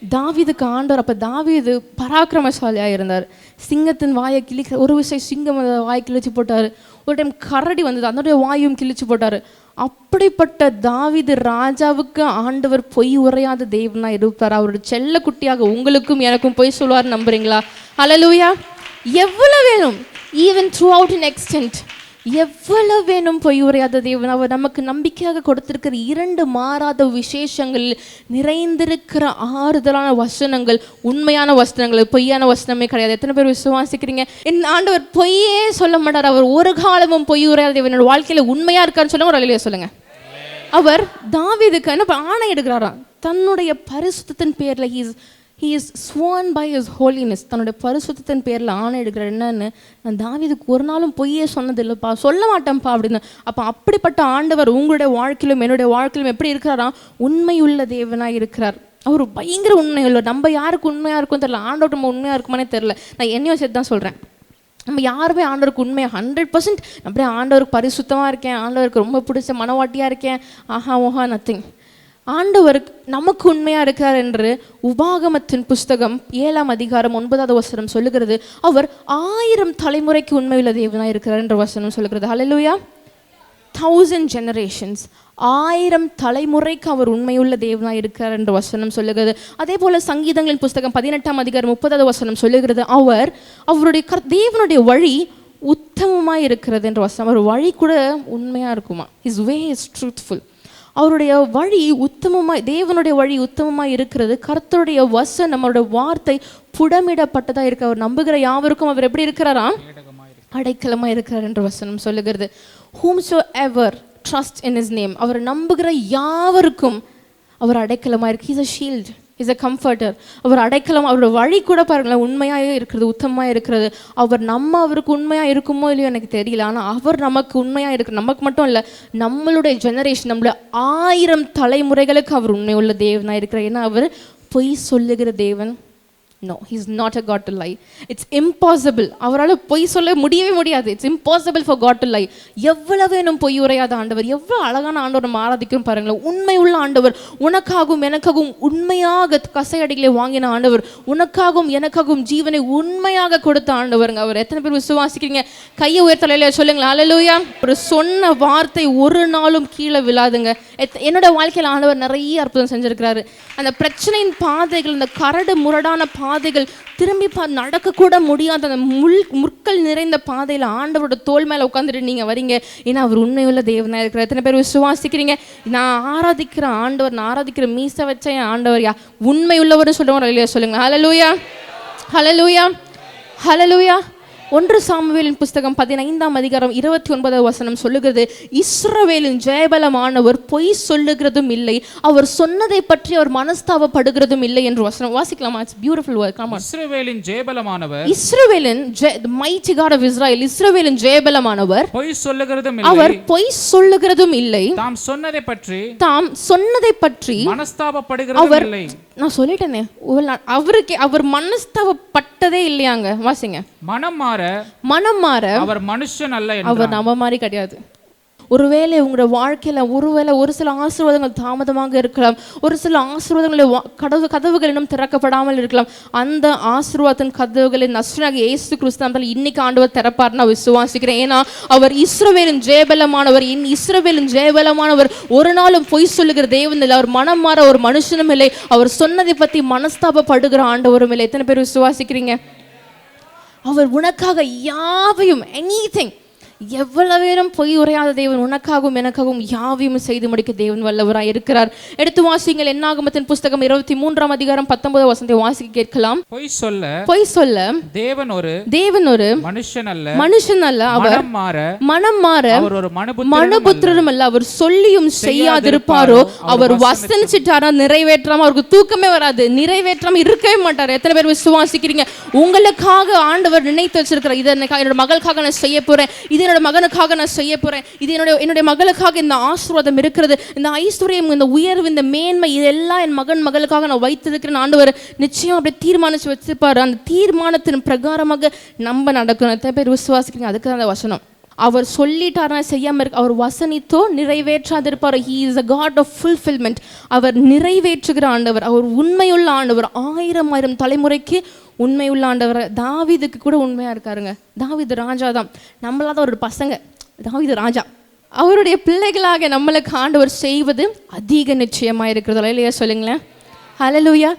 தாவீதுக்கு ஆண்டவர், அப்போ தாவீது பராக்கிரமசாலியாக இருந்தார். சிங்கத்தின் வாயை கிழிக்க ஒரு விஷயம், சிங்கம் வாயை கிழிச்சு போட்டார். ஒரு டைம் கரடி வந்தது, அதனுடைய வாயும் கிழிச்சு போட்டார். அப்படிப்பட்ட தாவீது ராஜாவுக்கு ஆண்டவர் பொய் உரையாத தேவனா இருப்பார். அவருடைய செல்ல குட்டியாக உங்களுக்கும் எனக்கும் பொய் சொல்வார். நம்புறீங்களா? ஹல்லேலூயா. எவ்வளவு வேணும், even throughout in extent, எவ்வளவு வேணும் பொய் உரையாத தேவன். அவர் நமக்கு நம்பிக்கையாக கொடுத்திருக்கிற 2 மாறாத விசேஷங்கள் நிறைந்திருக்கிற ஆறுதலான வசனங்கள், உண்மையான வசனங்கள், பொய்யான வசனமே கிடையாது. எத்தனை பேர் விசுவாசிக்கிறீங்க? என் ஆண்டவர் பொய்யே சொல்ல மாட்டார். அவர் ஒரு காலமும் பொய் உரையாத தேவன். என்னோட வாழ்க்கையில உண்மையா இருக்கான்னு சொல்லுங்க, ஒரு அலையில சொல்லுங்க. அவர் தாவீதுக்கு என்ன ஆணை எடுக்கிறாராம்? தன்னுடைய பரிசுத்தத்தின் பேர்ல he is sworn by his holiness. தன்னுடைய பரிசுத்தத்தின் பேரில் ஆணை எடுக்கிற என்னன்னு, நான் தாவீதுக்கு ஒரு நாளும் பொய்யே சொன்னதில்லைப்பா, சொல்ல மாட்டேன்ப்பா அப்படின்னு. அப்போ அப்படிப்பட்ட ஆண்டவர் உங்களுடைய வாழ்க்கையிலும் என்னுடைய வாழ்க்கையிலும் எப்படி இருக்கிறாரா? உண்மையுள்ள தேவனாக இருக்கிறார். அவர் பயங்கர உண்மையுள்ள. நம்ம யாருக்கு உண்மையாக இருக்கும் தெரியல, ஆண்டவர் நம்ம உண்மையாக இருக்குமானே தெரியல. நான் என்னையும் சேர்த்து தான் சொல்கிறேன். நம்ம யாருமே ஆண்டவருக்கு உண்மையாக 100% அப்படியே ஆண்டவருக்கு பரிசுத்தமாக இருக்கேன், ஆண்டவருக்கு ரொம்ப பிடிச்ச மனவாட்டியாக இருக்கேன், ஆஹா ஓஹா நத்திங். ஆண்டவருக்கு நமக்கு உண்மையாக இருக்கிறார் என்று உபாகமத்தின் புஸ்தகம் 7ஆம் அதிகாரம் 9வது வசனம் சொல்லுகிறது. அவர் 1000 தலைமுறைக்கு உண்மையுள்ள தேவனாக இருக்கிறார் என்ற வசனம் சொல்லுகிறது. ஹல்லேலூயா. 1000 generations, 1000 தலைமுறைக்கு அவர் உண்மையுள்ள தேவனாக இருக்கிறார் என்ற வசனம் சொல்லுகிறது. அதே போல சங்கீதங்களின் புஸ்தகம் 18ஆம் அதிகாரம் 30வது வசனம் சொல்லுகிறது. அவருடைய தேவனுடைய வழி உத்தமமாய் இருக்கிறது என்ற வசனம். அவர் வழி கூட உண்மையா இருக்குமா. His way is truthful. அவருடைய வழி உத்தமமாய், தேவனுடைய வழி உத்தமமாய் இருக்கிறது. கர்த்தருடைய வசனம், நம்மளுடைய வார்த்தை புடமிடப்பட்டதா இருக்கு. அவர் நம்புகிற யாவருக்கும் அவர் எப்படி இருக்கிறாராம்? அடைக்கலமா இருக்கிறார் என்ற வசனம் சொல்லுகிறது. whomsoever trust in his name, அவர் நம்புகிற யாவருக்கும் அவர் அடைக்கலமா இருக்கு. he's a shield, he's a comforter. அவர் அடைக்கலம். அவரோட வழி கூட பாருங்களேன் உண்மையாக இருக்கிறது, உத்தமமாக இருக்கிறது. அவருக்கு உண்மையாக இருக்குமோ இல்லையோ எனக்கு தெரியல, ஆனால் அவர் நமக்கு உண்மையாக இருக்கு. நமக்கு மட்டும் இல்லை, நம்மளுடைய ஜெனரேஷன், நம்மளுடைய 1000 தலைமுறைகளுக்கு அவர் உண்மை உள்ள தேவனாக இருக்கிறார். ஏன்னா அவர் பொய் சொல்லுகிற தேவன். No, he's not a God to lie. It's impossible. அவரால் பொய் சொல்ல முடியவே முடியாது. It's impossible for God to lie. எவ்வளவு வேணும் பொய் உரையாத ஆண்டவர். எவ்வளோ அழகான ஆண்டவர் நம்ம ஆராதிக்கிறோம் பாருங்களேன். உண்மை உள்ள ஆண்டவர். உனக்காகவும் எனக்காகவும் உண்மையாக கசையடிகளை வாங்கின ஆண்டவர். உனக்காகவும் எனக்காகவும் ஜீவனை உண்மையாக கொடுத்த ஆண்டவருங்க அவர். எத்தனை பேர் விசுவாசிக்கிறீங்க? கையை உயர்த்தலையில சொல்லுங்களா ஹல்லேலூயா. ஒரு சொன்ன வார்த்தை ஒரு நாளும் கீழே விழாதுங்க. என்னோட வாழ்க்கையில் ஆண்டவர் நிறைய அற்புதம் செஞ்சிருக்கிறாரு. அந்த பிரச்சனையின் பாதைகள், அந்த கரடு முரடான பாதைகள், திரும்பி நடக்க கூட முடியாத அந்த முற்கள் நிறைந்த பாதையில் ஆண்டவரோட தோல் மேலே உட்காந்துட்டு நீங்கள் வரீங்க. ஏன்னா அவர் உண்மையுள்ள தேவனாக இருக்கிறார். எத்தனை பேர் விசுவாசிக்கிறீங்க? நான் ஆராதிக்கிற ஆண்டவர், நான் ஆராதிக்கிற மீசை வச்ச என் ஆண்டவர் யா உண்மை உள்ளவர்னு சொல்லுவாங்க இல்லையா? சொல்லுங்க ஹல்லேலூயா, ஹல்லேலூயா, ஹல்லேலூயா. 1 சாமுவேலின் புஸ்தகம் 15ஆம் அதிகாரம் 29வது வசனம் சொல்லுகிறது, இஸ்ரவேலின் ஜெயபலமானவர் பொய் சொல்லுகிறதும் இல்லை, அவர் சொன்னதை பற்றி அவர் மனஸ்தாபப்படுகிறதும் இல்லை என்று வசனம் வாசிக்கலாமா? It's beautiful word. Come on. இஸ்ரவேலின் ஜெயபலமானவர், இஸ்ரவேலின் the mighty God of Israel, இஸ்ரவேலின் ஜெயபலமானவர் பொய் சொல்லுகிறதும் இல்லை, அவர் பொய் சொல்லுகிறதும் இல்லை, தாம் சொன்னதை பற்றி மனஸ்தாபப்படுகிறதும் இல்லை. நான் சொல்லிட்டேனே, அவர் மனஸ்தாபப்பட்டதே இல்லையாங்க. வாசிங்க. மனம் மாற அவர் மனுஷன் அல்ல என்றார். அவர் நம்ம மாதிரி கிடையாது. ஒருவேளை உங்களோட வாழ்க்கையில ஒரு சில ஆசீர்வாதங்கள் தாமதமாக இருக்கலாம், ஒரு சில ஆசீர்வாதங்களுடைய கதவுகள் இன்னும் திறக்கப்படாமல் இருக்கலாம். அந்த ஆசீர்வாதத்தின் கதவுகளை நஸ்ரனாகிய இயேசு கிறிஸ்து இன்னைக்கு ஆண்டவர் திறப்பார் நான் விசுவாசிக்கிறேன். ஏன்னா அவர் இஸ்ரவேலின் ஜெயபலமானவர். இஸ்ரவேலின் ஜெயபலமானவர் ஒரு நாளும் பொய் சொல்லுகிற தேவன் இல்லை. அவர் மனம் மாற ஒரு மனுஷனும் இல்லை. அவர் சொன்னதை பற்றி மனஸ்தாபப்படுகிற ஆண்டவரும் இல்லை. எத்தனை பேர் விசுவாசிக்கிறீங்க? அவர் உனக்காக யாவையும், எனிதிங், எவ்வளவு நேரம் பொய் உரையாத தேவன் உனக்காகவும் எனக்காகவும் யாவையும் செய்து முடிக்க தேவன் வல்லவராய் இருக்கிறார். எடுத்து வாசிங்கள். என்னாகமத்தின் புஸ்தகம் 23ஆம் அதிகாரம் 19வது வசனத்தை வாசிக்க கேட்கலாம். பொய் சொல்ல தேவன் ஒரு மனுஷன் அல்ல, அவர் மனம் மாற அவர் ஒரு மனுபுத்திரரும் அல்ல. அவர் சொல்லியும் செய்யாதிருப்பாரோ? அவர் வசனிச்சிட்டாரா நிறைவேற்றாம அவருக்கு தூக்கமே வராது, நிறைவேற்றாம இருக்கவே மாட்டார். எத்தனை பேர் விசுவாசிக்கிறீங்க? உங்களுக்காக ஆண்டவர் நினைத்து வச்சிருக்கிறார். இதை என்னோட மகளுக்காக நான் செய்ய போறேன், இது என்னோட மகனுக்காக நான் செய்ய போறேன், இது என்னுடைய மகளுக்காக இந்த ஆசீர்வாதம் இருக்கிறது, இந்த ஐஸ்வர்யம், இந்த உயர்வு, இந்த மேன்மை, இதெல்லாம் என் மகளுக்காக நான் வைத்திருக்கிறேன். ஆண்டவர் நிச்சயம் அப்படியே தீர்மானிச்சு வச்சிருப்பாரு. அந்த தீர்மானத்தின் பிரகாரமாக நம்ம நடக்கணும். எத்தனை பேர் விசுவாசிக்கிறீங்க? அதுக்கு தான் அந்த வசனம். அவர் சொல்லிட்டாரா செய்யாம இருக்கு, அவர் வசனித்தோ நிறைவேற்றாதிருப்பார். He is a God of fulfillment. அவர் நிறைவேற்றுகிற ஆண்டவர், அவர் உண்மையுள்ள ஆண்டவர். 1000 தலைமுறைக்கு உண்மையுள்ள ஆண்டவர். தாவீதுக்கு கூட உண்மையா இருக்காருங்க. தாவீது ராஜா தான், நம்மளாத ஒரு பசங்க. தாவீது ராஜா, அவருடைய பிள்ளைகளாக நம்மளுக்கு ஆண்டவர் செய்வது அதிக நிச்சயமா இருக்கிறது இல்லையா? சொல்லுங்களேன் ஹல்லேலூயா.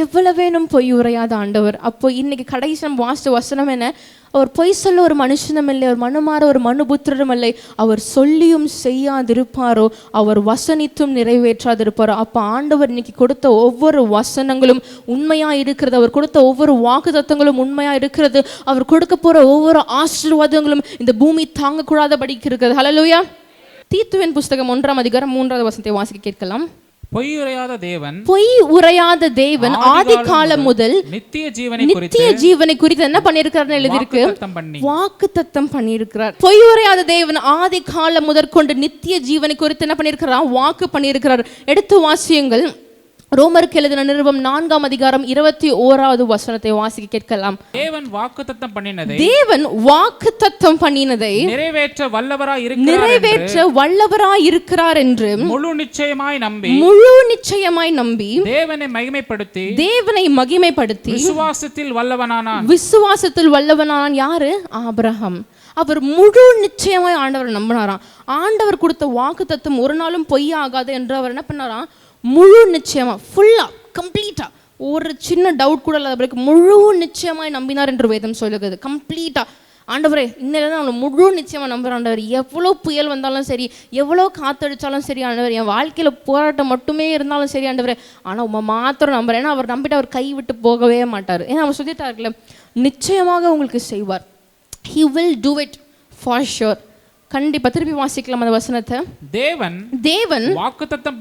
எவ்வளவு வேணும் பொய் உரையாத ஆண்டவர். அப்போ இன்னைக்கு கடைசி நம்ம வாசித்த வசனம் என்ன? அவர் பொய் சொல்ல ஒரு மனுஷனும் இல்லை, அவர் மனுமாற ஒரு மனுபுத்திரரும் இல்லை. அவர் சொல்லியும் செய்யாதிருப்பாரோ? அவர் வசனித்தும் நிறைவேற்றாதிருப்பாரோ? அப்போ ஆண்டவர் இன்னைக்கு கொடுத்த ஒவ்வொரு வசனங்களும் உண்மையா இருக்கிறது. அவர் கொடுத்த ஒவ்வொரு வாக்குத்தத்தங்களும் உண்மையா இருக்கிறது. அவர் கொடுக்க போற ஒவ்வொரு ஆசீர்வாதங்களும் இந்த பூமி தாங்கக்கூடாதபடிக்கு இருக்கிறது. ஹல்லேலூயா. தீத்துவின் புஸ்தகம் 1ஆம் அதிகாரம் 3வது வசனத்தை வாசிக்க கேட்கலாம். பொய் உரையாத தேவன் ஆதி காலம் முதல் நித்திய ஜீவனை குறித்து என்ன பண்ணியிருக்கிறார் எழுதியிருக்கு? வாக்குத்தத்தம் பண்ணியிருக்கிறார். பொய் உரையாத தேவன் ஆதி காலம் முதற்கொண்டு நித்திய ஜீவனை குறித்து என்ன பண்ணியிருக்கிறார்? வாக்கு பண்ணியிருக்கிறார். எடுத்து வாசியுங்கள். ரோமருக்கு எழுதின நிருபம் 4ஆம் அதிகாரம் 21வது வசனத்தை வாசிக்க கேட்கலாம். தேவன் வாக்குத்தத்தம் பண்ணினதை நிறைவேற்ற வல்லவராய் இருக்கிறார் என்று முழு நிச்சயமாய் நம்பி தேவனை மகிமைப்படுத்தி விசுவாசத்தில் வல்லவனானான். யாரு? ஆபிரகாம். அவர் முழு நிச்சயமாய் ஆண்டவர் நம்பினாராம். ஆண்டவர் கொடுத்த வாக்குத்தத்தம் ஒரு நாளும் பொய்யாகாது என்று அவர் என்ன பண்ணாராம்? முழு நிச்சயமா, ஃபுல்லா, கம்ப்ளீட்டா, ஒரு சின்ன டவுட் கூட இல்லாத முழு நிச்சயமாய் நம்பினார் என்று வேதம் சொல்லுகிறது. கம்ப்ளீட்டா ஆண்டவரே இன்னிலேருந்து அவனை முழு நிச்சயமாக நம்புகிறேன் ஆண்டவர். எவ்வளோ புயல் வந்தாலும் சரி, எவ்வளோ காற்றடிச்சாலும் சரி ஆண்டவர், என் வாழ்க்கையில் போராட்டம் மட்டுமே இருந்தாலும் சரி ஆண்டவரே, ஆனால் உங்களை மாத்திரம் நம்புறேன். ஏன்னா அவர் நம்பிட்டு அவர் கை விட்டு போகவே மாட்டார். ஏன்னா அவர் சொல்லிட்டாருல, நிச்சயமாக உங்களுக்கு செய்வார். He will do it for sure. கண்டிப்பா. திருப்பி வாசிக்கலாம் அந்த வசனத்தை. தேவன் வாக்குத்தத்தம்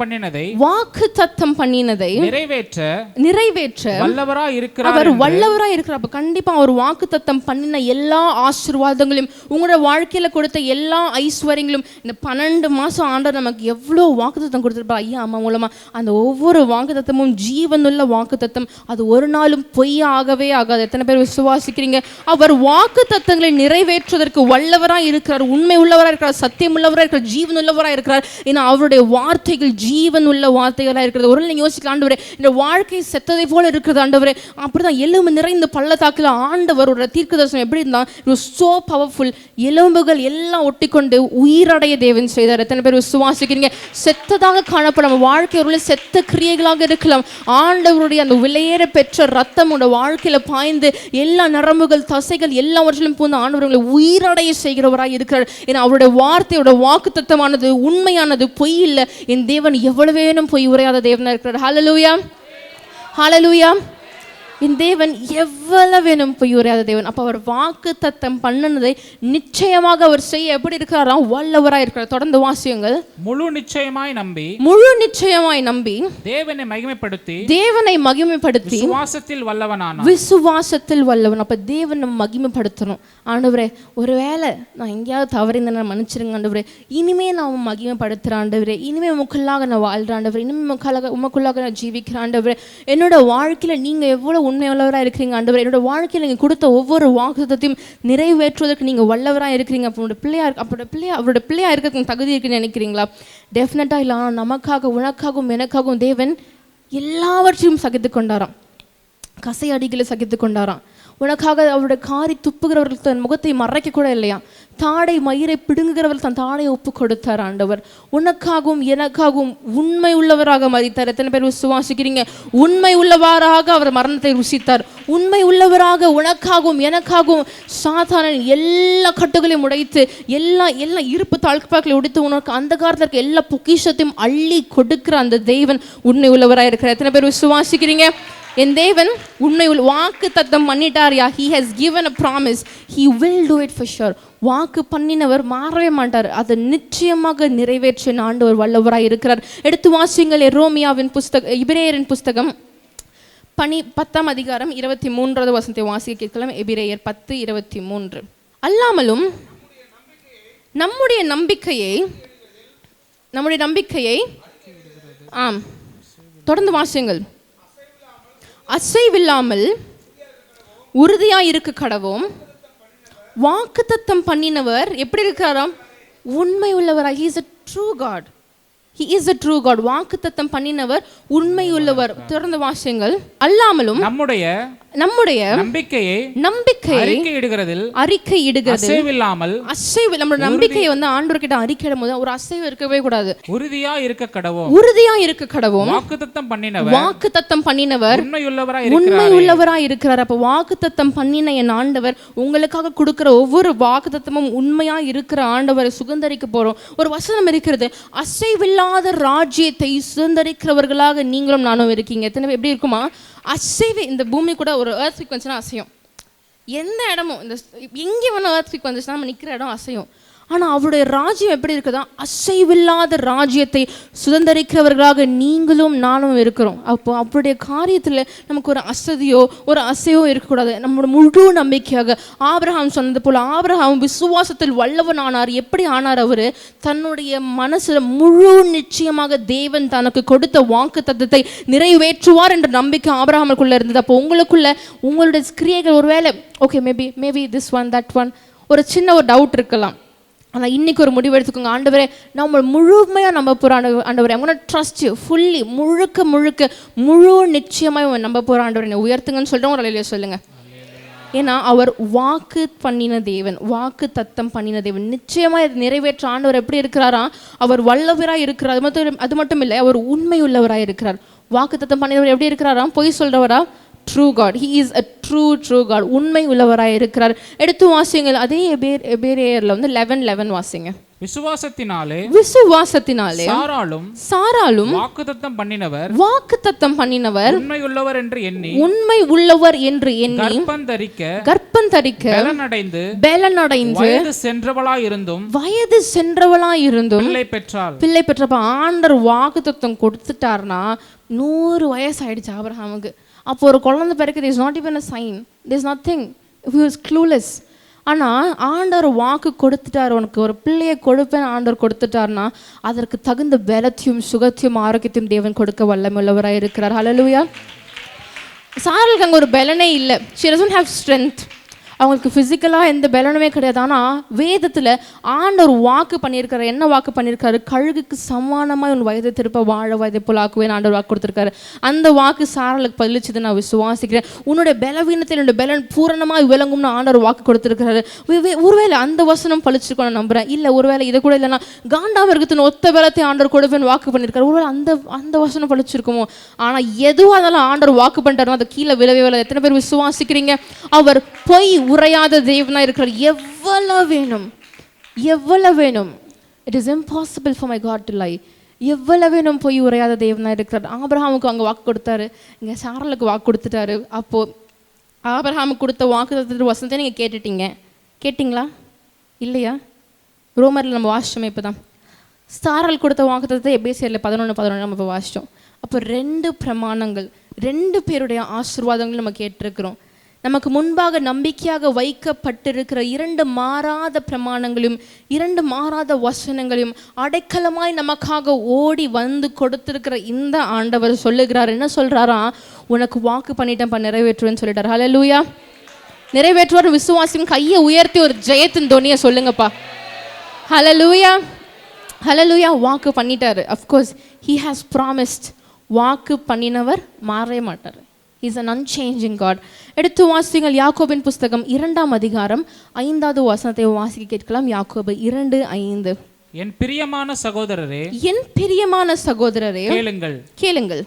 பண்ணினதை நிறைவேற்ற வல்லவராய் இருக்கிறார். அவர் வல்லவராய் இருக்கிறார். அப்ப கண்டிப்பா அவர் வாக்குத்தத்தம் பண்ணின எல்லா ஆசீர்வாதங்களையும், உங்களோட வாழ்க்கையில கொடுத்த எல்லா ஐஸ்வர்யங்களும், இந்த 12 மாசம் ஆண்டவர் நமக்கு எவ்வளவு வாக்குத்தத்தம் கொடுத்திருப்பார் ஐயா அம்மா மூலமா. அந்த ஒவ்வொரு வாக்குத்தத்தமும் ஜீவனுள்ள வாக்குத்தத்தம். அது ஒரு நாளும் பொய்யாகவே ஆகாது. எத்தனை பேர் விசுவாசிக்கிறீங்க? அவர் வாக்குத்தத்தங்களை நிறைவேற்றுவதற்கு வல்லவராய் இருக்கிறார், உண்மை உள்ளவராய் இருக்கிறார், சத்தியம் உள்ளவராய் இருக்கிறார், ஜீவன் உள்ளவராய் இருக்கிறார். ஏன்னா அவருடைய வார்த்தைகள் ஜீவன் உள்ள வார்த்தைகளாக இருக்கிறது. ஒரு நீங்க யோசிக்கலாம், ஆண்டவரே இந்த வாழ்க்கை செத்ததை போல இருக்கிறது ஆண்டவரே. அப்படிதான் எலும்பு நிறைந்த பள்ளத்தாக்கில் ஆண்டவரோட தீர்க்கதரிசனம் எப்படி இருந்தா, சோ பவர்ஃபுல். எலும்புகள் எல்லாம் ஒட்டிக்கொண்டு உயிரடைய தேவன் செய்தார். எத்தனை பேர் விசுவாசிக்கிறீங்க? செத்ததாக காணப்படும் வாழ்க்கை ஒரு செத்த கிரியைகளாக இருக்கலாம். ஆண்டவருடைய அந்த விலையேற பெற்ற ரத்தம் உடைய வாழ்க்கையில பாய்ந்து எல்லா நரம்புகள் தசைகள் எல்லாவற்றிலும் பூந்து ஆண்டவர்களை உயிரடைய செய்கிறவராய் இருக்கிறார். ஏன்னா அவருடைய வார்த்தையோட வாக்குத்தத்தமானது உண்மையானது, பொய் இல்லை. என் தேவன் எவ்வளவேனும் பொய் உரையாத தேவனா இருக்கிறார். ஹல்லேலூயா, ஹல்லேலூயா. என் தேவன் எவ்வளவேனும் பொய் உரையாத தேவன். அப்போ அவர் வாக்குத்தத்தம் பண்ணினதை நிச்சயமாக அவர் செய்ய எப்படி இருக்கிறாராம்? வல்லவராய் இருக்கிறார். தொடர்ந்து வாசியுங்கள். முழு நிச்சயமாய் நம்பி தேவனை மகிமைப்படுத்தி விசுவாசத்தில் வல்லவன். அப்ப தேவனை மகிமைப்படுத்தணும். ஆண்டவரே ஒருவேளை நான் எங்கேயாவது தவறிந்தேன் மன்னிச்சிருங்க ஆண்டவரே. இனிமே நான் மகிமைப்படுத்துறேன் ஆண்டவரே. இனிமே உமக்குள்ளாக நான் வாழ்றேன் ஆண்டவரே. இனிமே உமக்குள்ளாக நான் ஜீவிக்கிறேன் ஆண்டவரே. என்னோட வாழ்க்கையில நீங்க எவ்வளவு உண்மையுள்ளவராக இருக்கிறீங்க ஆண்டவரே. என்னோட வாழ்க்கையில் நீங்கள் கொடுத்த ஒவ்வொரு வாக்குத்தத்தையும் நிறைவேற்றுவதற்கு நீங்கள் வல்லவராக இருக்கிறீங்க. அவரோட பிள்ளையா இருக்கிறதுக்கு தகுதி இருக்குன்னு நினைக்கிறீங்களா? டெஃபினட்டாக இல்லை. ஆனால் நமக்காக, உனக்காகவும் எனக்காகவும் தேவன் எல்லாவற்றையும் சகித்து கொண்டாராம். கசையடிகளை சகித்து கொண்டாராம். உனக்காக அவருடைய காரி துப்புகிறவர்கள் தன் முகத்தை மறைக்க கூட இல்லையா? தாடை மயிரை பிடுங்குகிறவர்கள் தன் தாடையை ஒப்பு கொடுத்தார் ஆண்டவர். உனக்காகவும் எனக்காகவும் உண்மை உள்ளவராக மதித்தார். எத்தனை பேர் விசுவாசிக்கிறீங்க? உண்மை உள்ளவராக அவர் மரணத்தை ருசித்தார். உண்மை உள்ளவராக உனக்காகவும் எனக்காகவும் சாத்தானின் எல்லா கட்டுகளையும் உடைத்து எல்லா இருப்பு தாழ்பாக்களை உடைத்து உனக்கு அந்த காலத்தில் இருக்க எல்லா பொக்கிஷத்தையும் அள்ளி கொடுக்கிற அந்த தேவன் உண்மை உள்ளவராக இருக்கிறார். எத்தனை பேர் விசுவாசிக்கிறீங்க? என் தேவன் உண்மை வாக்கு தத்தம் பண்ணிட்டார்யா. He has given a promise. He will do it for sure. வாக்கு பண்ணினவர் மாறவே மாட்டார். அதை நிச்சயமாக நிறைவேற்ற ஆண்டவர் வல்லவராய் இருக்கிறார். எடுத்து வாசியுங்கள் எபிரேயரின் புஸ்தகம் 10ஆம் அதிகாரம் 23வது வசனத்தை வாசிக்க கேட்கலாம். எபிரேயர் 10:23. அல்லாமலும் நம்முடைய நம்பிக்கையை தொடர்ந்து வாசியுங்கள். அசைவில்லாமல் உறுதியாய் இருக்க கடவோம். வாக்குத்தத்தம் பண்ணினவர் எப்படி இருக்கிறாராம்? உண்மை உள்ளவராய். He is a true God. He is a true God. வாக்குத்தத்தம் பண்ணினவர் உண்மை உள்ளவர். தொடர்ந்து வாசியுங்கள். அல்லாமலும் நம்முடைய நம்பிக்கையை அறிக்கையிடுகிறதில் அசைவு நம்மளோட நம்பிக்கையை ஆண்டவர்கிட்ட அறிக்கையிடும் போது ஒரு அசைவு இருக்கவே கூடாது. உறுதியா இருக்க கடவோம். வாக்குத்தத்தம் பண்ணினவர் உண்மை உள்ளவராய் இருக்கிறார். அப்ப வாக்குத்தத்தம் பண்ணின என் ஆண்டவர் உங்களுக்காக கொடுக்கிற ஒவ்வொரு வாக்குத்தத்தமும் உண்மையா இருக்கிற ஆண்டவரை சுதந்தரிக்க போறோம். ஒரு வசனம் இருக்கிறது, அசைவில்லாத ராஜ்யத்தை சுதந்தரிக்கிறவர்களாக நீங்களும் நானும் இருக்கீங்க. எத்தனை எப்படி இருக்குமா? அசைவு. இந்த பூமி கூட ஒரு எர்த்குவேக் வந்துச்சுன்னா அசையும். எந்த இடமும் இந்த எங்கே வேணா எர்த்குவேக் வந்துச்சுன்னா நம்ம நிற்கிற இடம் அசையும். ஆனால் அவருடைய ராஜ்யம் எப்படி இருக்குதா? அசைவில்லாத ராஜ்யத்தை சுதந்தரிக்கிறவர்களாக நீங்களும் நானும் இருக்கிறோம். அப்போ அவருடைய காரியத்தில் நமக்கு ஒரு அசதியோ ஒரு அசையோ இருக்கக்கூடாது. நம்மளோட முழு நம்பிக்கையாக ஆபிரகாம் சொன்னது போல், ஆபிரகாம் விசுவாசத்தில் வல்லவன் ஆனார். எப்படி ஆனார்? அவர் தன்னுடைய மனசில் முழு நிச்சயமாக தேவன் தனக்கு கொடுத்த வாக்கு தத்தத்தை நிறைவேற்றுவார் என்ற நம்பிக்கை ஆபிரகாமுக்குள்ளே இருந்தது. அப்போ உங்களுடைய கிரியைகள் ஒருவேளை okay maybe this one that one ஒரு சின்ன ஒரு டவுட் இருக்கலாம். ஆனால் இன்றைக்கி ஒரு முடிவு எடுத்துக்கோங்க. ஆண்டவரே நம்ம முழுமையாக நம்ப போகிற ஆண்டவரே, I'm going to trust you fully. முழு நிச்சயமாக நம்ப போகிற ஆண்டவரே என்னை உயர்த்துங்கன்னு சொல்கிறோம். ஒரு அலையில சொல்லுங்கள். ஏன்னா அவர் வாக்கு பண்ணின தேவன், வாக்கு தத்தம் பண்ணின தேவன். நிச்சயமாக இது நிறைவேற்ற ஆண்டவர் எப்படி இருக்கிறாரா? அவர் வல்லவராக இருக்கிறார். அது மட்டும் இல்லை, அவர் உண்மை உள்ளவராக இருக்கிறார். வாக்கு தத்தம் பண்ணினவர் எப்படி இருக்கிறாரா? பொய் சொல்கிறவரா? True God. He is a true God. உண்மை உள்ளவராய் இருக்கிறார். எடுத்து வாசிங்கள். அதே எபிரேயர்ல வந்து 11:11 வாசிங்க. விசுவாசத்தினாலே சாராளும் வாக்குத்தத்தம் பண்ணினவர் உண்மை உள்ளவர் என்று எண்ணி கர்ப்பந்தரிக்க பெலனடைந்து வயது சென்றவளாயிருந்தும் பிள்ளை பெற்றப்ப ஆண்டவர் வாக்குத்தத்தம் கொடுத்துட்டார்னா 100 வயசு ஆயிடுச்சு ஆபிரகாமுக்கு. அப்போ ஒரு குழந்தை பிறகு there is not even a sign, there is nothing, he was clueless. ஆனால் ஆண்டவர் வாக்கு கொடுத்துட்டார், உனக்கு ஒரு பிள்ளையை கொடுப்பேன் ஆண்டவர் கொடுத்துட்டார்னா அதற்கு தகுந்த பலத்தையும் சுகத்தையும் ஆரோக்கியத்தையும் தேவன் கொடுக்க வல்லமையுள்ளவராக இருக்கிறார். ஹல்லேலூயா. சாராளுக்கு அங்கே ஒரு பலனே இல்லை. she doesn't have strength. அவங்களுக்கு ஃபிசிக்கலாக எந்த பலனுமே கிடையாது. ஆனால் வேதத்தில் ஆண்டவர் வாக்கு பண்ணியிருக்காரு. என்ன வாக்கு பண்ணியிருக்காரு? கழுகுக்கு சமானமாக உன் வயதை திருப்ப வாழ வயதை போல் ஆக்குவேன் ஆண்டவர் வாக்கு கொடுத்துருக்காரு. அந்த வாக்கு சாராளுக்கு பலிச்சது நான் விசுவாசிக்கிறேன். உன்னுடைய பலவீனத்தில் என்னுடைய பலன் பூரணமாக விளங்கும்னு ஆண்டவர் வாக்கு கொடுத்துருக்காரு. ஒருவேளை அந்த வசனம் பழிச்சுக்கோ நான் நம்புகிறேன். இல்லை ஒருவேளை இதை கூட இல்லைன்னா காண்டாமிருகத்தின் ஒத்த பலத்தை ஆண்டவர் கொடுப்பேன் வாக்கு பண்ணியிருக்காரு. ஒருவேளை அந்த வசனம் பழிச்சிருக்குமோ. ஆனால் எதுவாக இருந்தாலும் ஆண்டவர் வாக்கு பண்ணிட்டாருன்னா அது கீழே விழவே விழாது. எத்தனை பேர் விசுவாசிக்கிறீங்க? அவர் பொய் உரையாத தேவனா இருக்கிறார். எவ்வளவு வேணும். It is impossible for my God to lie. எவ்வளவு வேணும் பொய் உரையாத தேவனா இருக்கிறார். ஆபிரகாமுக்கு அங்கே வாக்கு கொடுத்தாரு, இங்கே சாராளுக்கு வாக்கு கொடுத்துட்டாரு. அப்போது ஆபிரகாமுக்கு கொடுத்த வாக்கு வசனத்தை நீங்கள் கேட்டிங்களா? இல்லையா? ரோமரில் நம்ம வாசிச்சோமே இப்போ தான். சாராள் கொடுத்த வாக்குத்தத்தத்தை எபேசியரில் 11:11 நம்ம இப்போ வாசித்தோம். அப்போ 2 பிரமாணங்கள், 2 பேருடைய ஆசீர்வாதங்கள் நம்ம கேட்டிருக்கிறோம். நமக்கு முன்பாக நம்பிக்கையாக வைக்கப்பட்டிருக்கிற 2 மாறாத பிரமாணங்களையும் 2 மாறாத வசனங்களையும் அடைக்கலமாய் நமக்காக ஓடி வந்து கொடுத்திருக்கிற இந்த ஆண்டவர் சொல்லுகிறார். என்ன சொல்றாரா? உனக்கு வாக்கு பண்ணிட்டேன் நிறைவேற்றுவேன்னு சொல்லிட்டார். ஹல்லேலூயா. நிறைவேற்றுவார். விசுவாசியும் கையை உயர்த்தி ஒரு ஜெயத்தின் தொனியை சொல்லுங்கப்பா. ஹல்லேலூயா. ஹல்லேலூயா. வாக்கு பண்ணிட்டாரு. Of course he has promised. வாக்கு பண்ணினவர் மாறவே மாட்டார். He is an unchanging God. எடுத்து வாசிங்கள். யாக்கோபின் புஸ்தகம் 2ஆம் அதிகாரம் 5வது வசனத்தை வாசிக்க கேட்கலாம். யாக்கோபு 2:5. என் பிரியமான சகோதரரே கேளுங்கள்.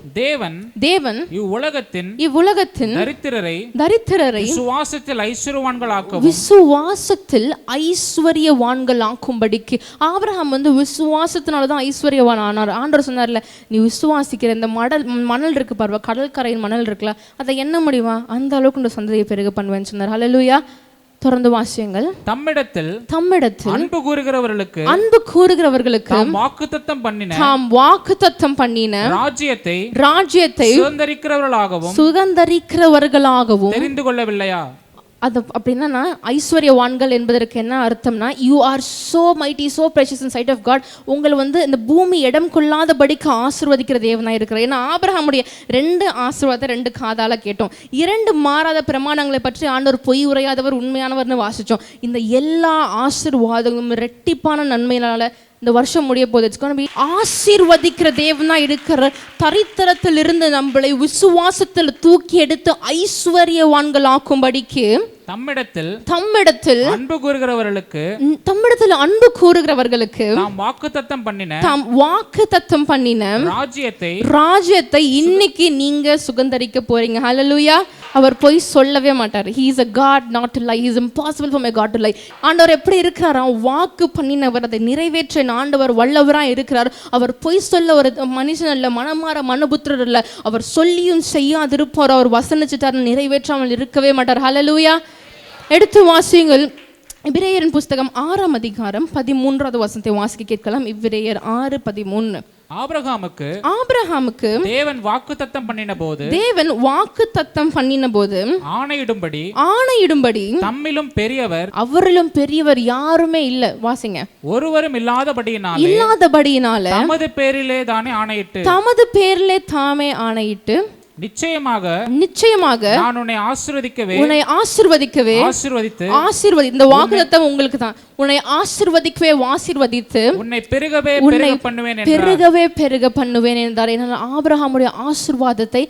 தேவன் இவ்வுலகத்தின் தரித்திரரை விசுவாசத்தில் ஐஸ்வரியவான்களாக்கும்படிக்கு. ஆபிரகாம் வந்து விசுவாசத்தினால தான் ஐஸ்வர்யவான் ஆனார். ஆண்டவர் சொன்னார்ல, நீ விசுவாசிக்கிற இந்த மணல் இருக்கு பாருவா, கடற்கரையின் மணல் இருக்குல்ல, அதை என்ன முடியுமா அந்த அளவுக்கு இந்த சந்ததியை பெருக பண்ணுவேன்னு சொன்னார். ஹல்லேலூயா. தொடர்ந்து வாசியுங்கள். தம்மிடத்தில் அன்பு கூறுகிறவர்களுக்கு தாம் வாக்குத்தத்தம் பண்ணின ராஜ்யத்தை சுதந்தரிக்கிறவர்களாகவும் தெரிந்து கொள்ளவில்லையா? அது அப்படின்னா ஐஸ்வர்யவான்கள் என்பதற்கு என்ன அர்த்தம்னா, you are so mighty, so precious in sight of God. உங்களை வந்து இந்த பூமி இடம் கொள்ளாதபடிக்கு ஆசீர்வதிக்கிற தேவனாக இருக்கிறார். ஏன்னா ஆபிரகாமுடைய 2 ஆசீர்வாதத்தை 2 காதால கேட்டோம். 2 மாறாத பிரமாணங்களை பற்றி ஆண்டவர் பொய் உரையாதவர் உண்மையானவர்னு வாசித்தோம். இந்த எல்லா ஆசீர்வாதங்களும் ரெட்டிப்பான நன்மையினால இந்த வருஷம் முடிய போகுது. இட்ஸ் கோனா பீ ஆசீர்வதிக்கிற தேவனா இருக்கிற தரித்திரத்தில் இருந்து நம்மளை விசுவாசத்தில் தூக்கி எடுத்து ஐஸ்வர்யவான்கள் ஆக்கும்படிக்கு தம்மிடத்தில் அன்பு கூறுகிறவர்களுக்கு தாம் வாக்குத்தத்தம் பண்ணின ராஜ்யத்தை இன்னைக்கு நீங்க சுதந்தரிக்க போறீங்க. ஹல்லேலூயா. அவர் போய் சொல்லவே மாட்டார். he is a god not to lie. he is impossible for my god to lie. ஆண்டவர் எப்படி இருக்கிறாரா? வாக்கு பண்ணினவர், அதை நிறைவேற்ற ஆண்டவர் வல்லவராக இருக்கிறார். அவர் பொய் சொல்ல ஒரு மனுஷன் அல்ல, மனமாற மனுபுத்திரர் அல்ல. அவர் சொல்லியும் செய்யாதிருப்பார். அவர் வசனிச்சிட்டார், நிறைவேற்றாமல் இருக்கவே மாட்டார். ஹல்லேலூயா. எடுத்து வாசியுங்கள். எபிரேயரின் புஸ்தகம் 6ஆம் அதிகாரம் 13வது வசனத்தை வாசிக்க கேட்கலாம். எபிரேயர் 6:13. ஆபிரகாமுக்கு தேவன் வாக்குத்தத்தம் பண்ணின போது ஆணையிடும்படி அவரிலும் பெரியவர் யாருமே இல்ல. வாசிங்க. ஒருவரும் இல்லாதபடியினால தமது பேரிலே தாமே ஆணையிட்டு நிச்சயமாக நான் உன்னை ஆசீர்வதிக்கவே இந்த வாக்குத்தத்தம் உங்களுக்கு தான். உன்னை ஆசீர்வதித்து உன்னை பெருகவே பெருக பண்ணுவேன் என்றார். ஏன்னா ஆபிரகாமுடைய ஆசீர்வாதத்தை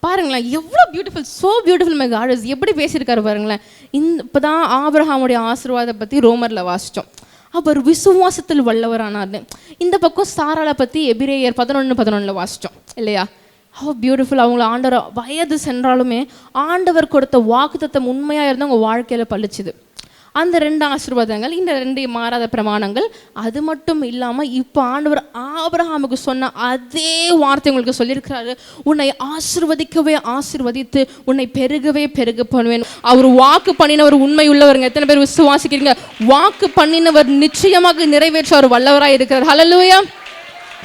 பாருங்களேன், எவ்வளோ beautiful, so beautiful. My God is எப்படி பேசியிருக்காரு பாருங்களேன். இப்போதான் ஆபிரகாமுடைய ஆசீர்வாதத்தை பற்றி ரோமரில் வாசித்தோம். அவர் விசுவாசத்தில் வல்லவரானார். இந்த பக்கம் சாராளை பற்றி எபிரேயர் 11:11 வாசித்தோம் இல்லையா? Have beautiful. அவங்கள ஆண்டவர் வயது சென்றாலுமே ஆண்டவர் கொடுத்த வாக்குத்தத்தம் உண்மையாக இருந்து அவங்க வாழ்க்கையில் பழிச்சுது. அந்த 2 ஆசீர்வாதங்கள், இந்த 2 மாறாத பிரமாணங்கள். அது மட்டும் இல்லாமல் இப்போ ஆண்டவர் ஆபிரகாமுக்கு சொன்ன அதே வார்த்தை உங்களுக்கு சொல்லியிருக்கிறாரு, உன்னை ஆசீர்வதிக்கவே ஆசீர்வதித்து உன்னை பெருகவே பெருக பண்ணுவேன். அவர் வாக்கு பண்ணினவர் உண்மை உள்ளவருங்க. எத்தனை பேர் விசுவாசிக்கிறீங்க? வாக்கு பண்ணினவர் நிச்சயமாக நிறைவேற்ற அவர் வல்லவராக இருக்கிறார். ஹல்லேலூயா.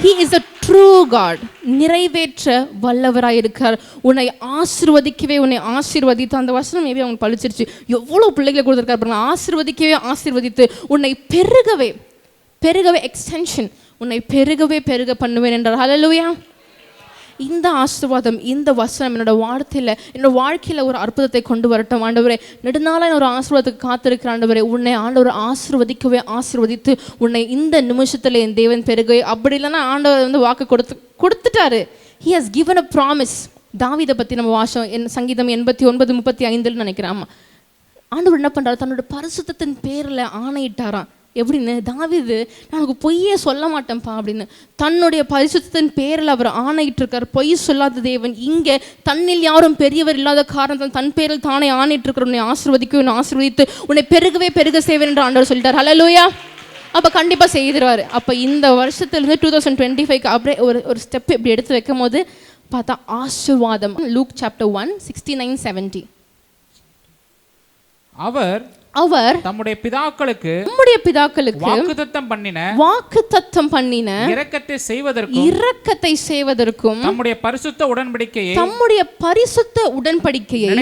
He is a true God. நிறைவேற்ற வல்லவராய் இருக்கார். உன்னை ஆசீர்வதிக்கவே உன்னை ஆசீர்வதித்து, அந்த வசனம் மேபி அவங்க பழிச்சிருச்சு. எவ்வளோ பிள்ளைகளை கொடுத்துருக்காரு பாருங்க. ஆசீர்வதிக்கவே ஆசீர்வதித்து உன்னை பெருகவே பெருகவே எக்ஸ்டென்ஷன், உன்னை பெருகவே பெருக பண்ணுவேன் என்றார். ஹல்லேலூயா. இந்த ஆசீர்வாதம், இந்த வசனம் என்னோட வாழ்க்கையில் ஒரு அற்புதத்தை கொண்டு வரட்டும் ஆண்டவரே. நெடுநாளாக ஒரு ஆசீர்வாதத்துக்கு காத்திருக்கிற ஆண்டவரே, உன்னை ஆண்டவர் ஆசீர்வதிக்கவே ஆசீர்வதித்து உன்னை இந்த நிமிஷத்தில் என் தேவன் பெருகவே. அப்படி இல்லைன்னா ஆண்டவர் வாக்கு கொடுத்துட்டாரு. He has given a promise. தாவீதை பற்றி நம்ம வாசம் சங்கீதம் 89:35 நினைக்கிறேன். ஆமாம், ஆண்டவர் என்ன பண்ணுறாரு? தன்னோட பரிசுத்தத்தின் பேரில் ஆணையிட்டாராம். எப்படின்னு? தாவீது நான் பொய்யே சொல்ல மாட்டேன்ப்பா அப்படின்னு தன்னுடைய பரிசுத்தத்தின் பேரில் அவர் ஆணையிட்டு இருக்கார். பொய் சொல்லாத தேவன். இங்கே தன்னில் யாரும் பெரியவர் இல்லாத காரணத்தால் தன் பேரில் தானே ஆணையிட்டு இருக்கிற உன்னை ஆசீர்வதிக்க, உன்னை ஆசீர்வதித்து உன்னை பெருகவே பெருக செய்வேன் என்று ஆண்டவர் சொல்லிட்டார். ஹல்லேலூயா. அப்போ கண்டிப்பாக செய்திருவார். அப்போ இந்த வருஷத்துலேருந்து 2025 அப்படியே ஒரு ஸ்டெப் இப்படி எடுத்து வைக்கும் போது பார்த்தா ஆசீர்வாதம். Look chapter 1:69-70. அவர் தம்முடைய பிதாக்களுக்கு வாக்குத்தத்தம் பண்ணின இரக்கத்தை செய்வதற்கும் தம்முடைய பரிசுத்த உடன்படிக்கையை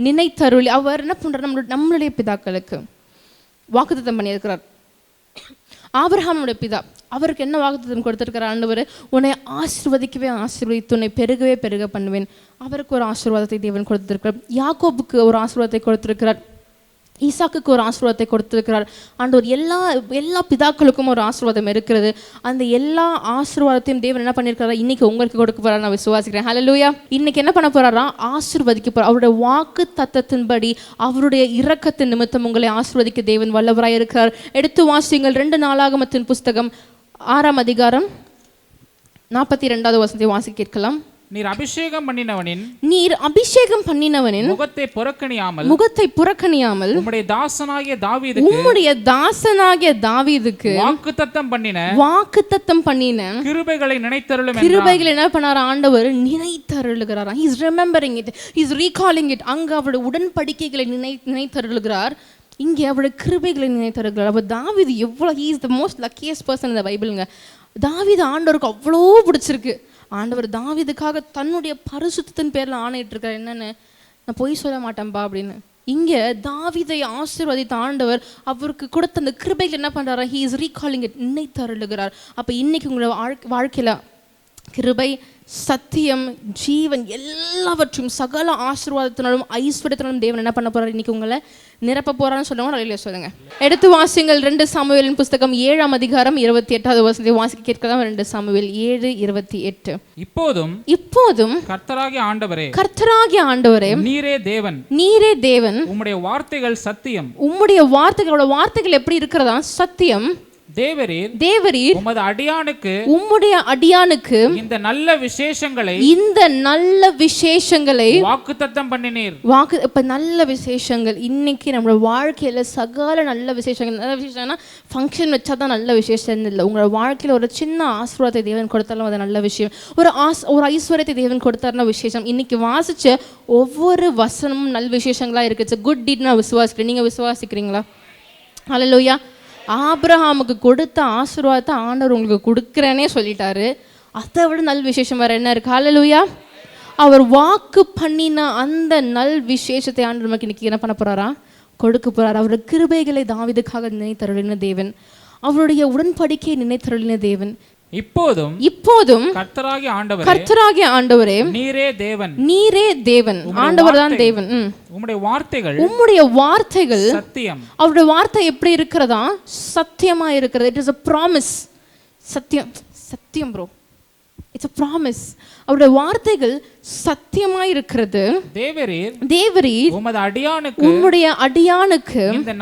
நினைத்தருளி அவர் என்ன பண்றார்? நம்மளுடைய பிதாக்களுக்கு வாக்குத்தத்தம் பண்ணியிருக்கிறார். ஆபிரகாமுடைய பிதா, அவருக்கு என்ன வாக்குத்தத்தம் கொடுத்திருக்கிறார்? ஆண்டவர் உன்னை ஆசீர்வதிக்கவே ஆசீர்வதித்து உன்னை பெருகவே பெருக பண்ணுவேன். அவருக்கு ஒரு ஆசீர்வாதத்தை தேவன் கொடுத்திருக்கிறார். யாக்கோபுக்கு ஒரு ஆசீர்வாதத்தை கொடுத்திருக்கிறார். ஈசாக்குக்கு ஒரு ஆசீர்வாதத்தை கொடுத்திருக்கிறார். ஆண்டவர் எல்லா பிதாக்களுக்கும் ஒரு ஆசீர்வாதம் இருக்கிறது. அந்த எல்லா ஆசீர்வாதத்தையும் தேவன் என்ன பண்ணியிருக்காரா? இன்னைக்கு உங்களுக்கு கொடுக்க போறாரு. நான் விசுவாசிக்கிறேன். ஹல்லேலூயா. இன்னைக்கு என்ன பண்ண போறாரா? ஆசீர்வதிக்க போறார். அவருடைய வாக்கு தத்தத்தின்படி அவருடைய இரக்கத்தின் நிமித்தம் உங்களை ஆசீர்வதிக்க தேவன் வல்லவராய் இருக்கிறார். எடுத்து வாசியுங்கள். 2 நாளாகமத்தின் புஸ்தகம் 6ஆம் அதிகாரம் 42வது வசனத்தை வாசி கேட்கலாம். நீர் அபிஷேகம் பண்ணினவனின் முகத்தை புறக்கணியாமல் உம்முடைய தாசனாகிய தாவீதுக்கு வாக்குத்தத்தம் பண்ணின கிருபைகளை நினைத்தருளும். கிருபைகளை என்ன பண்ணார்? ஆண்டவர் நினைத்தருளுகிறார். He is remembering it. He is recalling it. அங்க அவருடைய உடன்படிக்கைகளை நினைத்தருளுகிறார். இங்கே அவருடைய கிருபைகளை நினைத்தருளுகிறார். அவர் தாவீது எவ்வளோ, he is the most luckiest person in the Bibleங்க. தாவீது ஆண்டவருக்கு அவ்வளோ பிடிச்சிருக்கு. ஆண்டவர் தாவீதுக்காக தன்னுடைய பரிசுத்தத்தின் பேரில் ஆணையிட்டு இருக்கார். என்னன்னு? நான் பொய் சொல்ல மாட்டேன்பா அப்படின்னு. இங்கே தாவீதை ஆசீர்வதித்த ஆண்டவர் அவருக்கு கொடுத்த அந்த கிருபைகள் என்ன பண்ணுறாரா? ஹீ இஸ் ரீகாலிங் இட், நினைத்தருளுகிறார். அப்போ இன்னைக்கு உங்களோட வாழ்க்கையில் கிருபை, சத்தியம், ஜீவன் எல்லாவற்றும் சகல ஆசீர்வாதத்தினாலும் ஐஸ்வர்யத்தினாலும் தேவன் என்ன பண்ண போறாரு? இன்னைக்கு உங்களை நிரப்ப போறான்னு சொல்லுவாங்க. சொல்லுங்க. எடுத்து வாசிங்கள். 2 சாமுவேலின் புஸ்தகம் 7ஆம் அதிகாரம் 28வது வசனத்தை வாசிக்க கேட்கலாம். 2 சாமுவேல் 7:28. இப்போதும் கர்த்தராகிய ஆண்டவரே, நீரே தேவன், உம்முடைய வார்த்தைகள் சத்தியம். உம்முடைய வார்த்தைகள் எப்படி இருக்கிறதா? சத்தியம். தேவரீர் உம்முடைய அடியானுக்கு இந்த நல்ல விசேஷங்களை வாக்குத்தத்தம் பண்ணினீர். இப்ப நல்ல விசேஷங்கள் இன்னைக்கு நம்ம வாழ்க்கையில சகல நல்ல விசேஷங்கள். நல்ல விசேஷம்னா ஃபங்க்ஷன் வச்சாதான் நல்ல விசேஷம் இல்லை. உங்களோட வாழ்க்கையில ஒரு சின்ன ஆசீர்வாதத்தை தேவன் கொடுத்தாலும் அது நல்ல விஷயம். ஒரு ஐஸ்வர்யத்தை தேவன் கொடுத்தாருன்னா விசேஷம். இன்னைக்கு வாசிச்ச ஒவ்வொரு வசனமும் நல்ல விசேஷங்களா இருக்கு. குட் டீட் நான் விசுவாசிக்கிறேன். நீங்க விசுவாசிக்கிறீங்களா? ஹல்லேலூயா. ஆபிரகாமுக்கு கொடுத்த ஆசீர்வாதத்தை ஆண்டவர் உங்களுக்கு கொடுக்குறேனே சொல்லிட்டாரு. அதை விட நல் விசேஷம் வேற என்ன இருக்கு? ஹல்லேலூயா. அவர் வாக்கு பண்ணின அந்த நல் விசேஷத்தை ஆண்டவர் நமக்கு இன்னைக்கு என்ன பண்ண போறாரா? கொடுக்க போறாரு. அவருடைய கிருபைகளை தாவீதுக்காக நினைத்தருளின தேவன், அவருடைய உடன்படிக்கையை நினைத்தருளின தேவன். இப்போதும் கர்த்தராகிய ஆண்டவரே, நீரே தேவன். ஆண்டவர் தான் தேவன். உம்முடைய வார்த்தைகள் சத்தியம். அவருடைய வார்த்தை எப்படி இருக்கிறதா? சத்தியமா இருக்கிறது. It is a promise. சத்தியம் ப்ரோ. It's a promise. அவருடைய வார்த்தைகள் சத்தியமாய் இருக்கிறது. தேவரீர் உமது அடியானுக்கு உம்முடைய அடியானுக்கு இந்த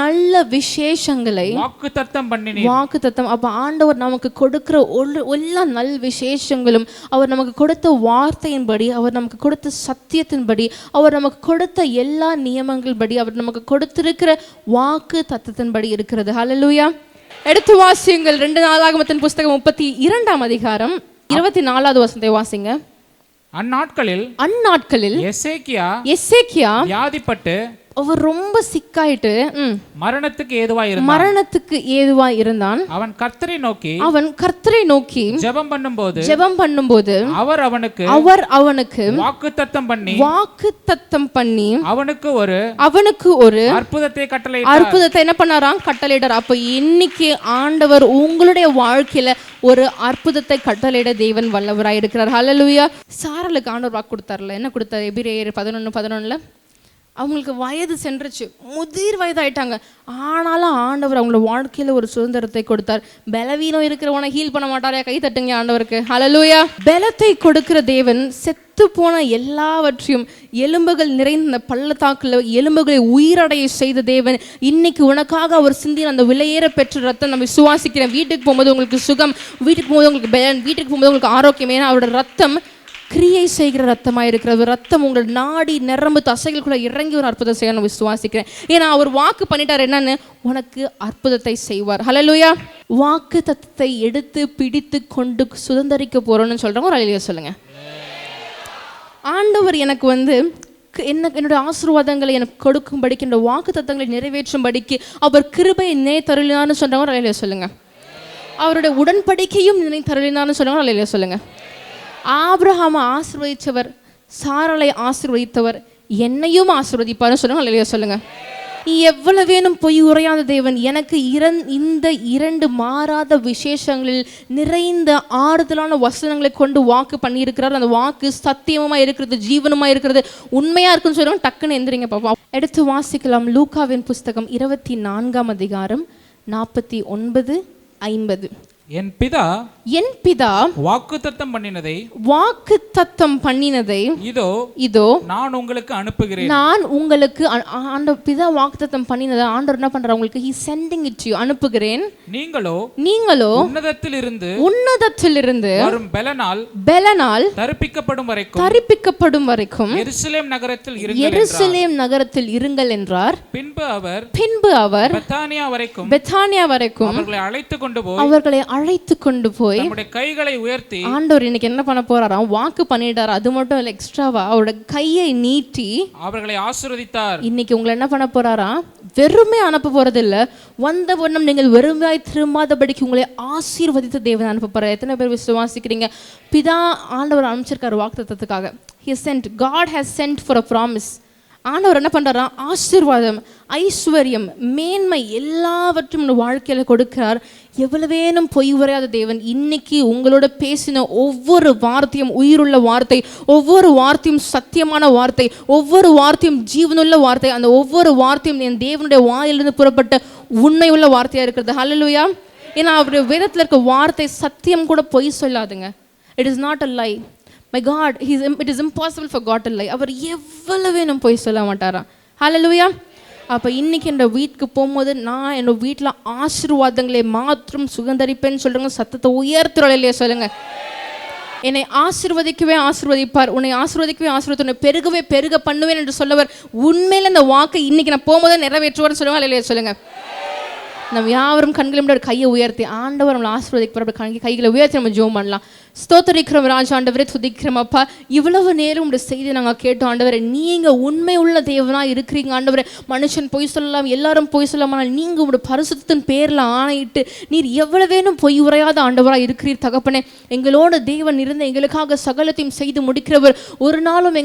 நல்ல விசேஷங்களை வாக்குத்தத்தம். அப்ப ஆண்டவர் நமக்கு கொடுக்கிற எல்லா நல் விசேஷங்களும், அவர் நமக்கு கொடுத்த வார்த்தையின்படி, அவர் நமக்கு கொடுத்த சத்தியத்தின்படி, அவர் நமக்கு கொடுத்த எல்லா நியமங்கள் படி, அவர் நமக்கு கொடுத்திருக்கிற வாக்கு தத்தத்தின்படி இருக்கிறது. ஹல்லேலூயா. எடுத்து வாசியுங்கள் 2 நாளாகமத்தின் புஸ்தகம் 32ஆம் அதிகாரம் 24வது வசனத்தை வாசிங்க. அந்நாட்களில் எசேக்கியா வியாதிப்பட்டு அவர் ரொம்ப சிக்காயிட்டு மரணத்துக்கு ஏதுவாய் இருந்தான். அவன் கர்த்தரை நோக்கி ஜெபம் பண்ணும்போது அவர் அவனுக்கு வாக்குத்தத்தம் பண்ணி அவனுக்கு ஒரு அற்புதத்தை என்ன பண்ணாராம்? கட்டளையிட்டார். அப்ப இன்னைக்கு ஆண்டவர் உங்களுடைய வாழ்க்கையில ஒரு அற்புதத்தை கட்டளையிட தேவன் வல்லவராய் இருக்கிறார். ஹல்லேலூயா. சாரலுக்கு ஆண்டவர் வாக்கு கொடுத்தார்ல, என்ன கொடுத்தார்? எபிரேயர் 11:11 அவங்களுக்கு வயது சென்றுச்சு, முதிர் வயதாயிட்டாங்க. ஆனாலும் ஆண்டவர் அவங்களோட வாழ்க்கையில ஒரு சுதந்திரத்தை கொடுத்தார். பலவீனம் இருக்கிறவனை ஹீல் பண்ண மாட்டாரே? கை தட்டுங்க ஆண்டவருக்கு. ஹல்லேலூயா. பலத்தை கொடுக்கிற தேவன் செத்து போன எல்லாவற்றையும் எலும்புகள் நிறைந்த பள்ளத்தாக்குல எலும்புகளை உயிரடைய செய்த தேவன் இன்னைக்கு உனக்காக அவர் சிந்தின அந்த விலையேற பெற்ற ரத்தம் நம்ம விசுவாசிக்கிறேன். வீட்டுக்கு போகும்போது உங்களுக்கு சுகம், வீட்டுக்கு போகும்போது உங்களுக்கு பலன், வீட்டுக்கு போகும்போது உங்களுக்கு ஆரோக்கியம். ஏன்னா அவரோட ரத்தம் கிரியை செய்கிற ரத்தமாக இருக்கிறது. ரத்தம் உங்கள் நாடி நரம்பு தசைகளுக்குள்ள இறங்கி ஒரு அற்புதம் செய்ய நான் விசுவாசிக்கிறேன். ஏன்னா அவர் வாக்கு பண்ணிட்டார், என்னன்னு? உனக்கு அற்புதத்தை செய்வார். ஹல்லேலூயா. வாக்கு தத்தத்தை எடுத்து பிடித்து கொண்டு சுதந்திரிக்க போறோம்னு சொல்றவங்க ஒரு ஹல்லேலூயா சொல்லுங்க. ஆண்டவர் எனக்கு என்னுடைய ஆசீர்வாதங்களை எனக்கு கொடுக்கும்படிக்கு, இந்த வாக்கு தத்தங்களை நிறைவேற்றும்படிக்கு அவர் கிருபையை நினைத்தருளினான்னு சொல்றவங்க ஒரு ஹல்லேலூயா சொல்லுங்க. அவருடைய உடன்படிக்கையும் நினைத்தருளினான்னு சொல்றவங்க ஒரு ஹல்லேலூயா சொல்லுங்க. ஆபிரகாமை ஆசீர்வதித்தவர், சாராளை ஆசீர்வதித்தவர், என்னையும் ஆசீர்வதிப்பார்னு சொல்லுங்க. ஹல்லேலூயா சொல்லுங்க. எவ்வளவேனும் பொய் உரையாத தேவன் எனக்கு இந்த 2 மாறாத விசேஷங்களில் நிறைந்த ஆறுதலான வசனங்களை கொண்டு வாக்கு பண்ணியிருக்கிறார். அந்த வாக்கு சத்தியமா இருக்கிறது, ஜீவனமா இருக்கிறது, உண்மையா இருக்குன்னு சொல்லுவாங்க. டக்குன்னு எந்திரிங்க பாப்பா. எடுத்து வாசிக்கலாம். லூக்காவின் புஸ்தகம் 24ஆம் அதிகாரம் 49-50. என் பிதா வாக்குத்தத்தம் பண்ணினதை இதோ நான் உங்களுக்கு அனுப்புகிறேன். பிதா வாக்குத்தத்தம் பண்ணினதை ஆண்டவர் என்ன பண்றார்? உங்களுக்கு he sending it to you, அனுப்புகிறேன். நீங்களோ உன்னதத்திலிருந்து வரும் பெலனால் தரிப்பிக்கப்படும் வரைக்கும் எருசலேம் நகரத்தில் இருங்கள் என்றார். பின்பு அவர் பெத்தானியா வரைக்கும் அவர்களை அழைத்து கொண்டு போய் நம்முடைய கைகளை உயர்த்தி, ஆண்டவர் இன்னைக்கு என்ன பண்ண போறாராம்? வாக்கு பண்ணிட்டார். அது மட்டும் இல்ல, எக்ஸ்ட்ராவா அவரோட கையை நீட்டி அவர்களை ஆசீர்வதித்தார். இன்னைக்கு உங்களை என்ன பண்ண போறாராம்? வெறுமே அனுப்ப போறது இல்ல, வந்த வண்ணம் நீங்கள் வெறுமையாய் திரும்பாதபடிக்கு உங்களை ஆசீர்வதித்த தேவன் அனுப்ப போறார். எத்தனை பேர் விசுவாசிக்கிறீங்க? பிதா ஆண்டவர் அனுப்பிச்சிருக்காரு வாக்குத்தத்தத்துக்காக. He sent, God has sent for a promise. ஆண்டவர் என்ன பண்றாரா? ஆசீர்வாதம், ஐஸ்வர்யம், மேன்மை எல்லாவற்றையும் இந்த வாழ்க்கையில கொடுக்கிறார். எவ்வளவேனும் பொய் உரையாத தேவன் இன்னைக்கு உங்களோட பேசின ஒவ்வொரு வார்த்தையும் உயிருள்ள வார்த்தை, ஒவ்வொரு வார்த்தையும் சத்தியமான வார்த்தை, ஒவ்வொரு வார்த்தையும் ஜீவனுள்ள வார்த்தை. அந்த ஒவ்வொரு வார்த்தையும் என் தேவனுடைய வாயிலிருந்து புறப்பட்ட உண்மையுள்ள வார்த்தையா இருக்கிறது. ஹல்லேலூயா. ஏன்னா அவருடைய வேதத்தில் இருக்க வார்த்தை சத்தியம் கூட பொய் சொல்லாதுங்க. It is not a lie. My God, it is impossible for God to lie. அவர் எவ்வளவேனும் பொய் சொல்ல மாட்டாராம். ஹல்லேலூயா. அப்போ இன்னைக்கு என் வீட்டுக்கு போகும்போது நான் என் வீட்டில் ஆசீர்வாதங்களை மாத்திரம் சுகந்தரிப்பேன்னு சொல்கிறவங்க சத்தத்தை உயர்த்துறோம் இல்லையா சொல்லுங்க. என்னை ஆசீர்வதிப்பார், உன்னை ஆசீர்வதித்து உன்னை பெருக பண்ணுவேன் என்று சொல்லவர் உண்மையில இந்த வாக்கை இன்னைக்கு நான் போகும்போது நிறைவேற்றுவார்னு சொல்லுவாங்க இல்லையா சொல்லுங்க. நம்ம யாவரும் கண்களை கையை உயர்த்தி ஆண்டவர் நம்மளை ஆசீர்வதிப்பார். கைகளை உயர்த்தி நம்ம ஜெபம் பண்ணலாம். ஸ்தோத்திரிக்கிறோம் ராஜா, ஆண்டவரே துதிக்கிறோம் அப்பா. இவ்வளவு நேரம் உடைய செய்தியை நாங்கள் கேட்டோம் ஆண்டவரே. நீங்க உண்மை உள்ள தேவனா இருக்கிறீங்க ஆண்டவரே. மனுஷன் பொய் சொல்லலாம், எல்லாரும் பொய் சொல்லலாம், ஆனால் நீங்க உங்களுடைய பரிசுத்தத்தின் பேர்ல ஆணையிட்டு நீர் எவ்வளவேனும் பொய் உரையாத ஆண்டவராக இருக்கிறீர் தகப்பனே. எங்களோட தேவன் இருந்து எங்களுக்காக சகலத்தையும் செய்து முடிக்கிறவர். ஒரு நாளும்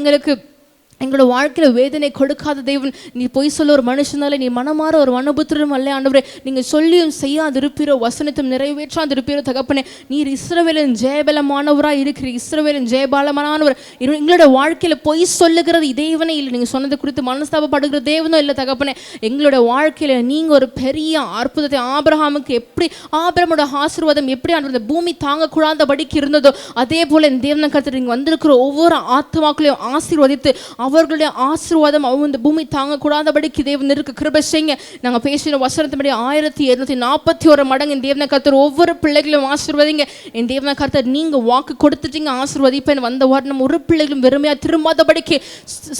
எங்களோட வாழ்க்கையில வேதனை கொடுக்காத தேவன். நீ பொய் சொல்ல ஒரு மனுஷனால நீ மனமாற ஒரு மனபுத்திரம் அல்ல ஆண்டவரே. நீங்க சொல்லியும் செய்யாது இருப்பீரோ, வசனத்தும் நிறைவேற்றாது இருப்பீரோ தகப்பனே. நீர் இஸ்ரவேலின் ஜெயபலமானவராய் இருக்கிற, இஸ்ரவேலின் ஜெயபலமானவர். எங்களோட வாழ்க்கையில பொய் சொல்லுகிறது தேவனே இல்லை. நீங்க சொன்னது குறித்து மனஸ்தாபப்படுகிற தேவனோ இல்லை தகப்பனே. எங்களோட வாழ்க்கையில நீங்க ஒரு பெரிய அற்புதத்தை ஆபிரகாமுக்கு எப்படி ஆபிரகாமோட ஆசீர்வாதம் எப்படி ஆண்டவர் பூமி தாங்கக்கூடாதபடிக்கு இருந்ததோ அதே போல இந்த தேவனை கர்த்தர் நீங்க வந்திருக்கிற ஒவ்வொரு ஆத்மாக்களையும் ஆசீர்வதித்து அவர்களுடைய ஆசீர்வாதம் அவங்க இந்த பூமி தாங்கக்கூடாதபடிக்கு தேவன் இருக்க கிருபை செய்யுங்க. நாங்கள் பேசின வசனத்தின்படி 1741 மடங்கு இந்த தேவனை கர்த்தர் ஒவ்வொரு பிள்ளைகளும் ஆசீர்வதிங்க. என் தேவனை கர்த்தர் நீங்க வாக்கு கொடுத்துட்டீங்க ஆசீர்வதிப்பேன். வந்த வாரம் ஒரு பிள்ளைகளும் வெறுமையா திரும்பாதபடிக்கு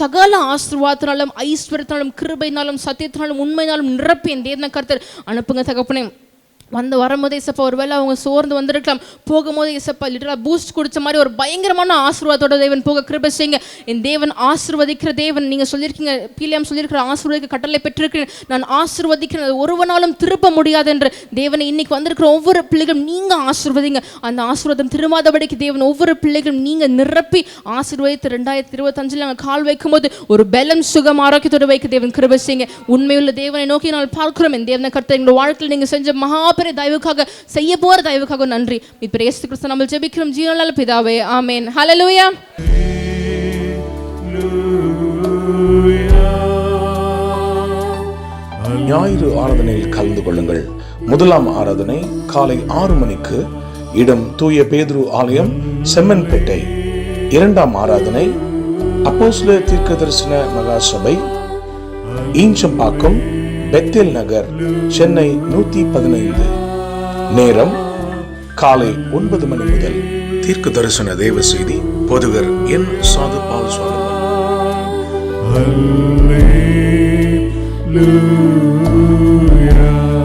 சகல ஆசீர்வாதத்தினாலும் ஐஸ்வர்யத்தினாலும் கிருபையினாலும் சத்தியத்தினாலும் உண்மையினாலும் நிரப்பி என் தேவனை கர்த்தர் அனுப்புங்க தகப்பனே. வந்து வரும்போது இசப்பா ஒருவேளை அவங்க சோர்ந்து வந்திருக்கலாம், போகும்போது இசப்பா லிட்டரா பூஸ்ட் குடிச்ச மாதிரி ஒரு பயங்கரமான ஆசீர்வாதத்தோட தேவன் போக கிருபை செய்யுங்க. என் தேவன் ஆசீர்வதிக்கிற தேவன். நீங்க சொல்லியிருக்கீங்க, பிலியம் சொல்லியிருக்கிற ஆசீர்வதிக்க கட்டளை பெற்றிருக்கிறேன், நான் ஆசீர்வதிக்கிறேன், ஒருவனாலும் திருப்ப முடியாது என்று தேவனை இன்னைக்கு வந்திருக்கிற ஒவ்வொரு பிள்ளைகளும் நீங்க ஆசீர்வதிங்க. அந்த ஆசீர்வாதம் திரும்பாதபடிக்கு தேவன் ஒவ்வொரு பிள்ளைகளும் நீங்க நிரப்பி ஆசீர்வதித்து 2025 நாங்கள் கால் வைக்கும் போது ஒரு பலம் சுகம் ஆரோக்கியத்தோடு வைக்க தேவன் கிருபை செய்யுங்க. உண்மையுள்ள தேவனை நோக்கி நாங்கள் பார்க்கிறோம். என் தேவனை கர்த்தர் எங்களோட வாழ்க்கையில் நீங்க செஞ்ச மகா தயவுக்காக செய்ய போற தயவுக்காக நன்றி. இப்ப இயேசு கிறிஸ்து நாமத்தில் ஜெபிக்கிறோம் ஜீவனுள்ள பிதாவே, ஆமென். ஹல்லேலூயா. ஞாயிறு ஆராதனையில் கலந்து கொள்ளுங்கள். முதலாம் ஆராதனை காலை 6 மணிக்கு, இடம் தூய பேதுரு ஆலயம், செம்மன்பேட்டை. இரண்டாம் ஆராதனை அப்போஸ்தலர் தீர்க்கதரிசன மகா சபை, ஈஞ்சம்பாக்கம், பெத்தேல் நகர், சென்னை 115. நேரம் காலை 9 மணி முதல். தீர்க்க தரிசன தேவ செய்தி போதகர் என் சாது பால் Hallelujah.